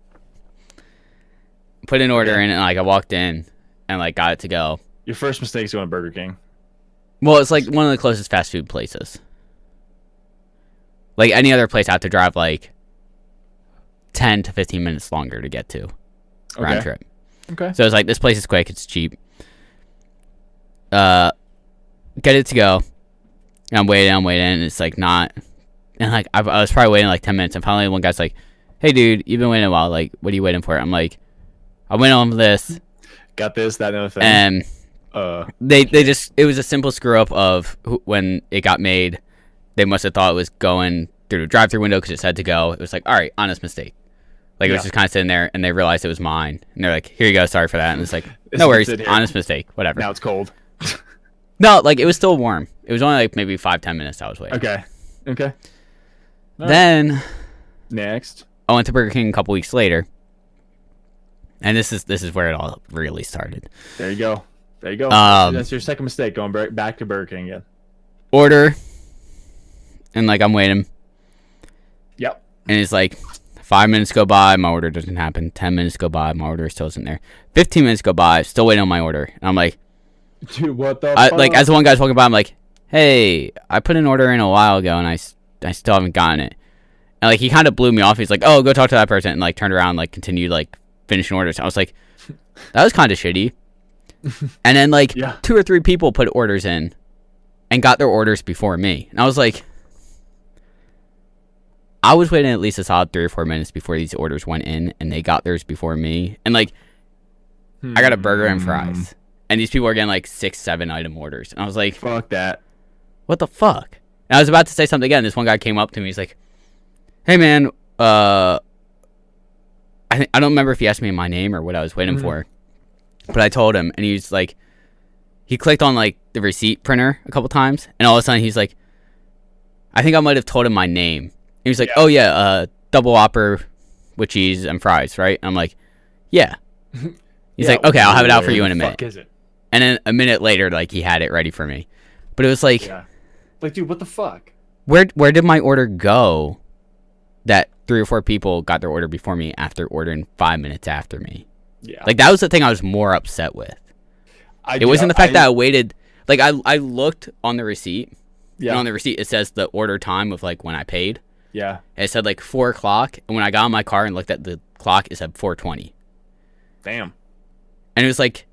put an order Yeah. in, and like I walked in and like got it to go. your first mistake is going to Burger King. Well, it's like one of the closest fast food places. Like any other place, I have to drive like 10 to 15 minutes longer to get to round Okay. trip. Okay. So it's like, this place is quick, it's cheap. Get it to go. And I'm waiting, and it's like not. And like I was probably waiting like 10 minutes, and finally one guy's like, "Hey dude, you've been waiting a while. Like, what are you waiting for?" I'm like, "I went on this," Got this, that, and other thing. and they just, it was a simple screw up of when it got made. They must have thought it was going through the drive-through window because it said to go. It was like, all right, honest mistake. Like, it was Yeah. just kind of sitting there, and they realized it was mine, and they're like, "Here you go, sorry for that." And it's like, It's no worries, sit here. honest mistake, whatever. Now it's cold. No, like, it was still warm. It was only like maybe 5-10 minutes I was waiting. Okay. Okay. All Then Next. I went to Burger King a couple weeks later, and this is where it all really started. There you go. There you go. Um, That's your second mistake, going back to Burger King again. Order, and like I'm waiting, Yep. and it's like 5 minutes go by, my order doesn't happen. 10 minutes go by, my order still isn't there. 15 minutes go by, still waiting on my order, and I'm like, Dude, what the like as the one guy's walking by, I'm like, "Hey, I put an order in a while ago, and I still haven't gotten it." And like he kind of blew me off. He's like, "Oh, go talk to that person," and like turned around, and, like continued like finishing orders. I was like, that was kind of shitty. And then like Yeah. 2 or 3 people put orders in, and got their orders before me, and I was like, I was waiting at least a solid 3 or 4 minutes before these orders went in, and they got theirs before me, and like I got a burger and fries. And these people are getting like 6-7 item orders. And I was like, Fuck that. what the fuck? And I was about to say something again. This one guy came up to me. He's like, "Hey man, I don't remember if he asked me my name or what I was waiting for." But I told him, and he's like, he clicked on like the receipt printer a couple times, and all of a sudden he's like, I think I might have told him my name. And he's like, Yeah. "Oh yeah, double Whopper with cheese and fries, right?" And I'm like, "Yeah." He's like, "Okay, I'll have it out for you in a What the minute." fuck is it? And then a minute later, like he had it ready for me. But it was like, Yeah. Like, dude, what the fuck? where did my order go? That 3 or 4 people got their order before me after ordering 5 minutes after me. Yeah. Like that was the thing I was more upset with. It wasn't the fact that I waited. Like I looked on the receipt. Yeah. And on the receipt it says the order time of like when I paid. Yeah. And it said like 4 o'clock. And when I got in my car and looked at the clock, it said 4:20. Damn. And it was like,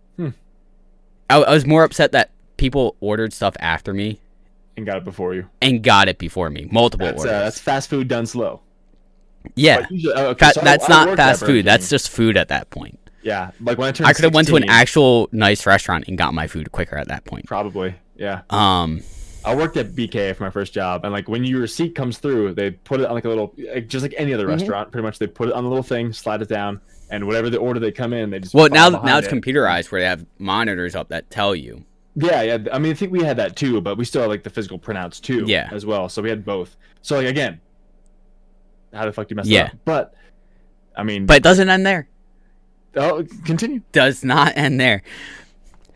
I was more upset that people ordered stuff after me And got it before you. and got it before me. Multiple That's orders. fast food done slow. Yeah. Like, usually, okay, so That's I not worked at fast Burger food. That's King. just food at that point. Yeah. Like when I turned I could have went to an 16, actual nice restaurant and got my food quicker at that point. Probably. Yeah. I worked at BK for my first job, and like when your receipt comes through, they put it on like a little, like, just like any other restaurant. Pretty much, they put it on the little thing, slide it down, and whatever the order they come in, they just. Well, follow now behind it's it. computerized where they have monitors up that tell you. Yeah, yeah. I mean, I think we had that too, but we still had like the physical printouts too. Yeah. As well, so we had both. So like again, how the fuck do you mess Yeah. it up? But I mean, But it doesn't end there. oh, continue. Does not end there.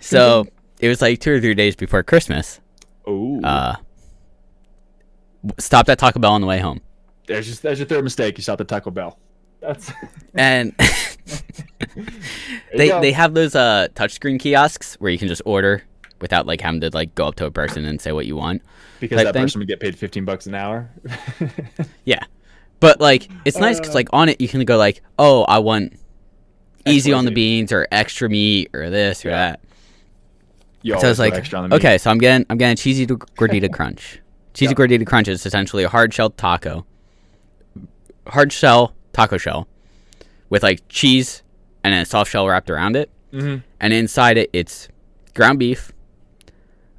So it was like 2 or 3 days before Christmas, Oh, Stopped at Taco Bell on the way home. there's your third mistake. You stopped at Taco Bell. That's And There you go. they have those touchscreen kiosks where you can just order without like having to like go up to a person and say what you want. because type that thing. person would get paid $15 an hour. Yeah. But like it's nice because like on it you can go like, oh, I want easy on the XYZ. beans or extra meat or this or Yeah. that. You So it's always go like, extra on the meat. okay, so I'm getting cheesy gordita crunch. Cheesy gordita crunch is essentially a hard shell taco shell with like cheese and then a soft shell wrapped around it. Mhm. And inside it, it's ground beef,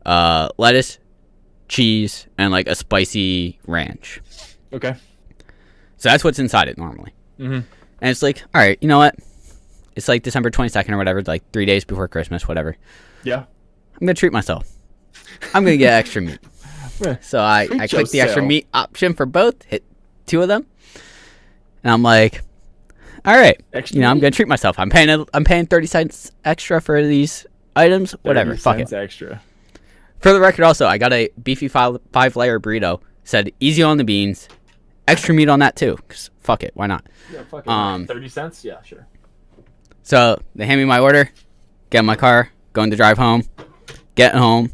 lettuce, cheese, and like a spicy ranch. Okay. So that's what's inside it normally. Mhm. And it's like, all right, you know what? It's like December 22nd or whatever, like 3 days before Christmas, whatever. Yeah. I'm going to treat myself. I'm going to get extra meat. So I Treat clicked the extra yourself. meat option for both, hit 2 of them. And I'm like, all right, Extra I'm meat. going to treat myself. I'm paying 30 cents extra for these items, whatever. 30 Fuck cents it. extra. For the record also, I got a beefy 5-layer burrito. Said easy on the beans. Extra meat on that too. 'Cause fuck it, why not? Yeah, fuck it. 30 cents? Yeah, sure. So they hand me my order, get in my car, going to drive home, get home.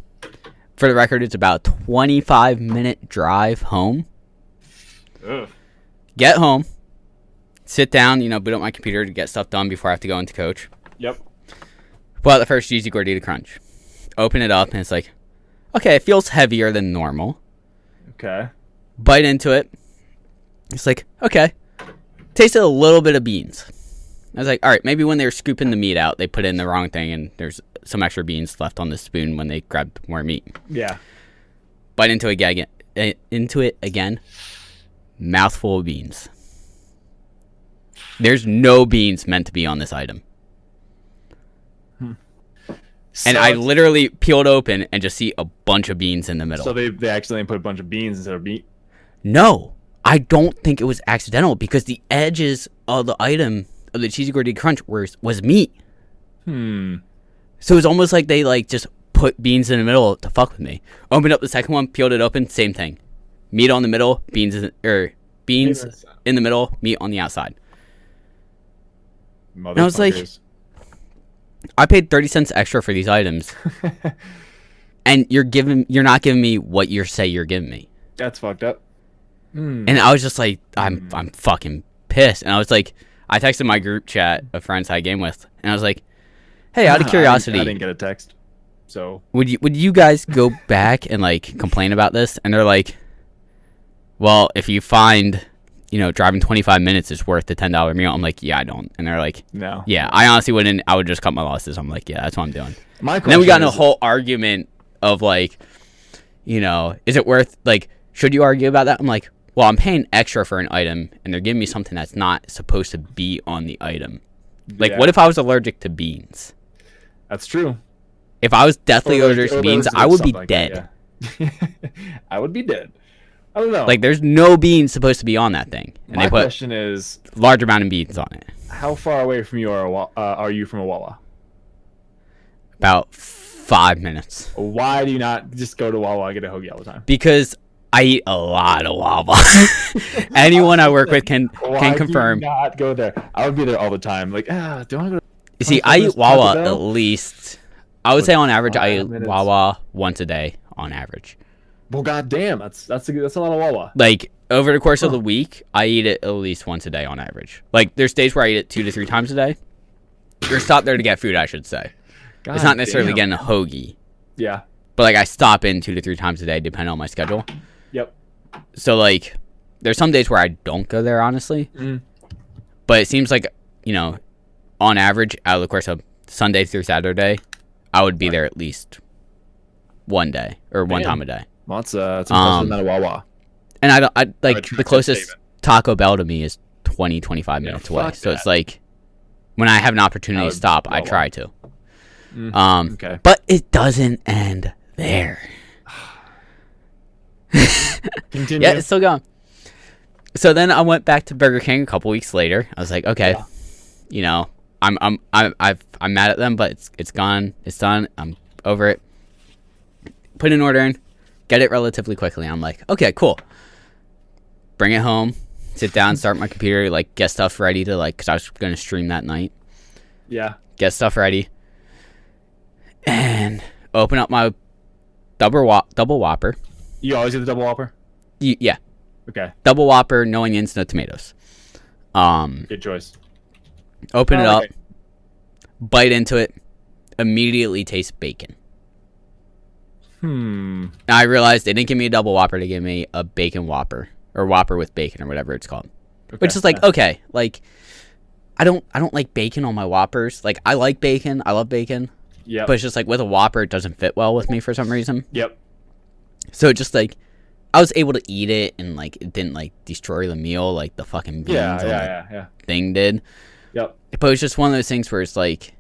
For the record, it's about a 25-minute drive home. Ugh. Get home, sit down, boot up my computer to get stuff done before I have to go into coach. Yep. Pull out the first cheesy gordita crunch. Open it up, and it's like, okay, it feels heavier than normal. Okay. Bite into it. It's like, okay. Tasted a little bit of beans. I was like, all right, maybe when they were scooping the meat out, they put in the wrong thing, and there's some extra beans left on the spoon when they grabbed more meat. Yeah. Bite into it again. Mouthful of beans. There's no beans meant to be on this item. And I literally peeled open and just see a bunch of beans in the middle. So they accidentally put a bunch of beans instead of meat. No, I don't think it was accidental because the edges of the item of the cheesy gordita crunch was meat. So it was almost like they like just put beans in the middle to fuck with me. Opened up the second one, peeled it open, same thing. Meat on the middle, beans in the middle, meat on the outside. And I was like, I paid 30 cents extra for these items, and you're not giving me what you say you're giving me. that's fucked up. And I was just like, I'm fucking pissed. And I was like, I texted my group chat of friends I game with, and I was like, hey, out of curiosity, I didn't get a text. So would you guys go back and like complain about this? And they're like, well, if you find, driving 25 minutes is worth the $10 meal, I'm like, yeah, I don't. And they're like, no. yeah, I honestly wouldn't. I would just cut my losses. I'm like, yeah, that's what I'm doing. My And then we got in a question whole argument of like, is it worth, like, should you argue about that? I'm like, well, I'm paying extra for an item, and they're giving me something that's not supposed to be on the item. Like, Yeah. what if I was allergic to beans? That's true. If I was deathly Or allergic to or beans, something I would be like dead. that, yeah. I would be dead. I don't know. Like, there's no beans supposed to be on that thing. And my they put question is, large amount of beans on it. how far away from you are you from a Wawa? About 5 minutes. Why do you not just go to Wawa and get a hoagie all the time? Because I eat a lot of Wawa. Anyone I work with can Why confirm. do you not go there? I would be there all the time. Like, do I want to go? You see, I eat Wawa at least. I would say on average, I 5 eat minutes. Wawa once a day on average. Well, goddamn, that's a lot of Wawa. Like over the course of the week, I eat it at least once a day on average. Like there's days where I eat it 2 to 3 times a day. Or stop there to get food, I should say. It's not necessarily Goddamn. getting a hoagie, Yeah. but like I stop in 2 to 3 times a day depending on my schedule. Yep. So like, there's some days where I don't go there honestly, but it seems like on average, out of the course of Sunday through Saturday, I would be there at least one day or one Damn. time a day. Well, it's impressive not a Wawa. And I like true the closest statement. Taco Bell to me is 25 minutes away. fuck So it's that. like when I have an opportunity I to would stop, I Wawa. try to. Okay. But it doesn't end there. Continue. Yeah, it's still going. So then I went back to Burger King a couple weeks later. I was like, okay, I'm mad at them, but it's gone. It's done. I'm over it. Put an order in. get it relatively quickly. I'm like, okay, cool. Bring it home, sit down, start my computer, like get stuff ready to like, cause I was gonna stream that night. Yeah. Get stuff ready, and open up my double Whopper. You always get the double Whopper? Yeah, Okay. double Whopper, no onions, no tomatoes. Good choice. Open it up, Okay. bite into it, immediately taste bacon. Hmm. Now I realized they didn't give me a double Whopper, they gave me a bacon Whopper or Whopper with bacon or whatever it's called. Okay. Which is like, okay, like I don't like bacon on my Whoppers. Like I like bacon, I love bacon, Yep. but it's just like with a Whopper it doesn't fit well with me for some reason. Yep. So it just like I was able to eat it and like it didn't like destroy the meal like the fucking beans Yeah. on the Yeah. thing did. Yep. But it's just one of those things where it's like,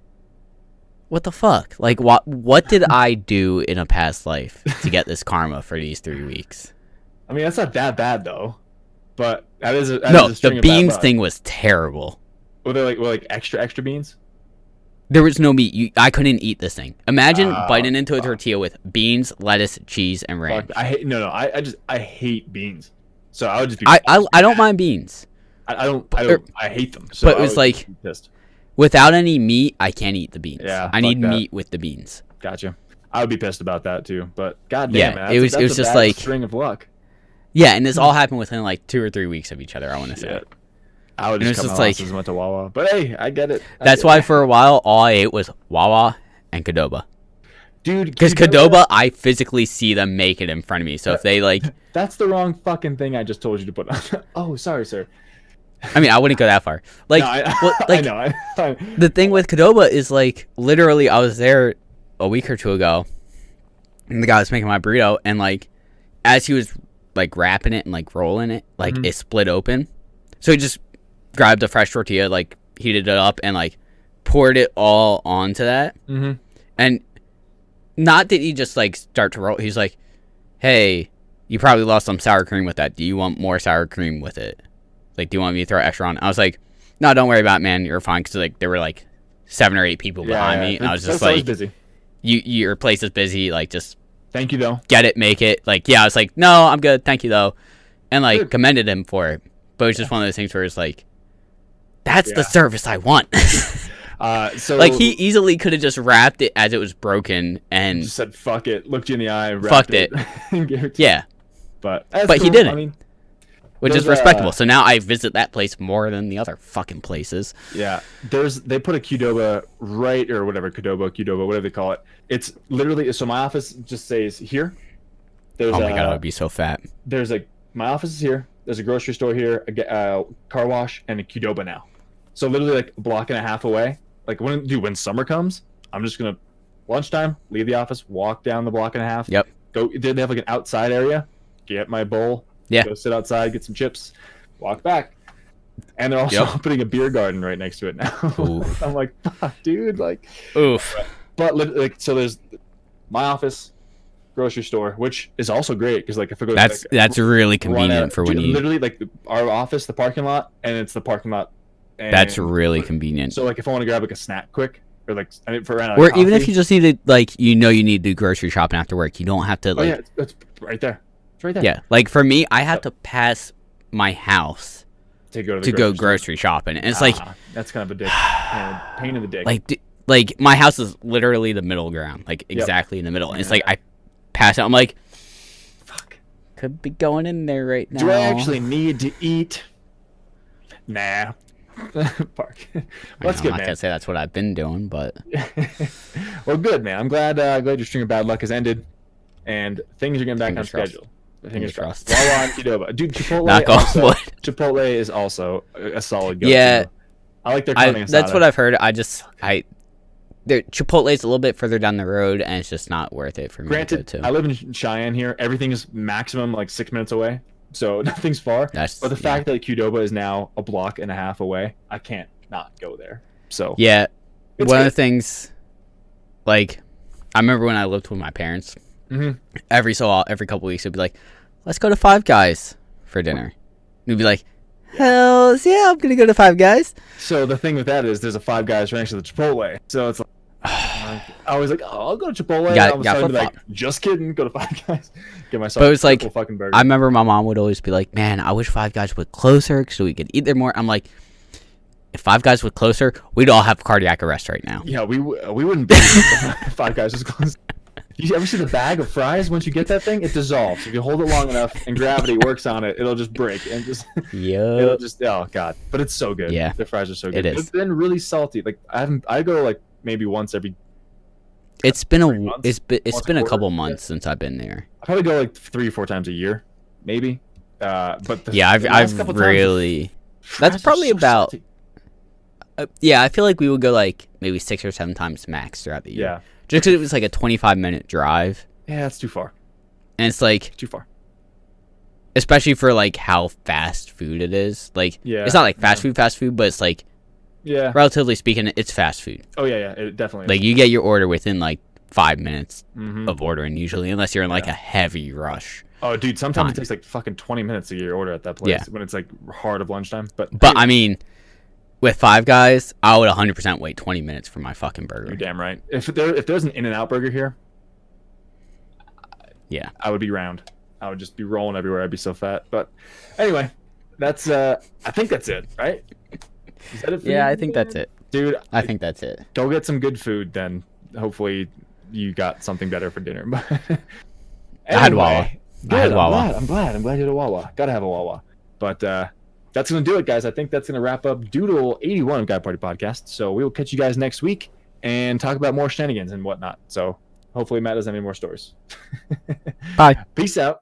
what the fuck? Like what did I do in a past life to get this karma for these 3 weeks? I mean, that's not that bad though. But that is a No, string the of bad beans luck. thing was terrible. Were they like extra beans? There was no meat. I couldn't eat this thing. Imagine Oh, biting into a fuck. tortilla with beans, lettuce, cheese, and ranch. Fuck, I hate I hate beans. So I would just be I don't mind beans. I hate them. So But it I was would like- just be pissed. Without any meat, I can't eat the beans. Yeah, I need fuck that. meat with the beans. Gotcha. I would be pissed about that too. But goddamn, Yeah, man, it was that's a just bad like- string of luck. Yeah, and this all happened within like 2 or 3 weeks of each other, I want to say. Shit. I would And just it's cut just my like- losses and went to Wawa. But hey, I get it. That's why for a while, all I ate was Wawa and Qdoba. dude, Because Qdoba, I physically see them make it in front of me. So if they like, That's the wrong fucking thing I just told you to put on. Oh, sorry, sir. I mean, I wouldn't go that far. Like, No, well, like I know. the thing with Qdoba is like, literally, I was there a week or two ago, and the guy was making my burrito, and like, as he was like wrapping it and like rolling it, like Mhm. it split open. So he just grabbed a fresh tortilla, like heated it up, and like poured it all onto that. Mm-hmm. And not that he just like start to roll. He's like, "Hey, you probably lost some sour cream with that. Do you want more sour cream with it? Like, do you want me to throw extra on?" I was like, "No, don't worry about it, man. You're fine." Because like there were like 7 or 8 people behind me, and I was just always like, busy. Your place is busy. Like, just Thank you though. get it, make it." Like, yeah, I was like, "No, I'm good. Thank you though," and like Good. commended him for it. But it was just one of those things where it's like, that's Yeah. the service I want. So Like he easily could have just wrapped it as it was broken and just said fuck it, looked you in the eye, Fucked wrapped it. and gave it to you. yeah. But that's But he cool. didn't. I mean, Which Those, is respectable. So now I visit that place more than the other fucking places. yeah, they put a Qdoba right or whatever Qdoba, whatever they call it. It's literally so my office just says here. There's Oh my god, I would be so fat. There's my office is here. There's a grocery store here, a car wash, and a Qdoba now. So literally like a block and a half away. Like when summer comes, I'm just gonna lunchtime leave the office, walk down the block and a half. Yep. Go. They have like an outside area. Get my bowl. Yeah. Go sit outside, get some chips, walk back. And they're also Yep. putting a beer garden right next to it now. Oof. I'm like, fuck, dude, like. Oof. But like, so there's my office, grocery store, which is also great because like if I go That's really run convenient out- for when dude, you. literally like our office, the parking lot, and it's the parking lot. And That's really convenient. So like if I want to grab like a snack quick or like I mean for Or even if you just need to like you need to do grocery shopping after work, you don't have to oh like yeah, it's right there. It's right there. yeah. Like for me, I have to pass my house To go to the to go store. grocery shopping, and it's like That's kind of a dick. Pain in the dick. like my house is literally the middle ground, like exactly in the middle, and it's like I pass it. I'm like, fuck. could be going in there right now. Do I actually need to eat? Nah. Park. I mean, That's I'm good, not man. gonna say that's what I've been doing, but Well, good, man. I'm glad your string of bad luck has ended, and things are getting back Fingers on crossed. schedule. Fingers crossed. Wawa and Qdoba. Dude, Chipotle. knock on also, wood. Chipotle is also a solid go. Yeah. I like their carne That's asada. what I've heard. Chipotle is a little bit further down the road, and it's just not worth it for me Granted, to go I to. live in Cheyenne here. Everything is maximum like 6 minutes away, so nothing's far. That's But the fact that Qdoba is now a block and a half away, I can't not go there. So yeah, it's one of good. the things, like, I remember when I lived with my parents. Mhm. Every couple weeks, it'd be like, "Let's go to Five Guys for dinner." And we'd be like, "Hells yeah, I'm gonna go to Five Guys." So the thing with that is, there's a Five Guys right next to the Chipotle. So it's like, I was like, oh, I'll go to Chipotle. Yeah, I was yeah, starting to be flip-flop. like, just kidding, go to Five Guys, get myself But it was a like, triple fucking burger. I remember my mom would always be like, man, I wish Five Guys were closer so we could eat there more. I'm like, if Five Guys were closer, we'd all have cardiac arrest right now. Yeah, we wouldn't be Five Guys was close. You ever see the bag of fries? Once you get that thing, it dissolves. If you hold it long enough and gravity works on it, it'll just break and just it'll just oh god. But it's so good. Yeah. The fries are so good. It is. It's been really salty. Like I go like maybe once every. It's been months? it's been Once a a quarter? couple months since I've been there. I probably go like 3 or 4 times a year, maybe. But Yeah, the last I've couple times, really. fries That's are probably so about. salty. Yeah, I feel like we would go like maybe 6 or 7 times max throughout the year. Yeah. Just because it was like a 25-minute drive, Yeah, that's too far. and it's like, Too far. especially for like how fast food it is. Like, Yeah. it's not like fast food, but it's like Yeah. relatively speaking, it's fast food. Oh yeah, yeah. It definitely. Like you get your order within like 5 minutes Mm-hmm. of ordering usually, unless you're in like Yeah. a heavy rush. Oh, dude, sometimes time. it takes like fucking 20 minutes to get your order at that place Yeah. when it's like hard of lunchtime. But I mean, with Five Guys, I would 100% wait 20 minutes for my fucking burger. you're damn right. If there's an In-N-Out burger here, Yeah. I would be round. I would just be rolling everywhere. I'd be so fat. But anyway, that's I think that's it, right? Is that it for Yeah, you? I think that's it. Dude, I think that's it. go get some good food then. Hopefully you got something better for dinner. But I had Wawa. Good, I had Wawa. I'm glad you had a Wawa. Gotta have a Wawa. But that's gonna do it, guys. I think that's gonna wrap up Doodle 81 of Guy Party Podcast. So we will catch you guys next week and talk about more shenanigans and whatnot. So hopefully Matt doesn't have any more stories. Bye. Peace out.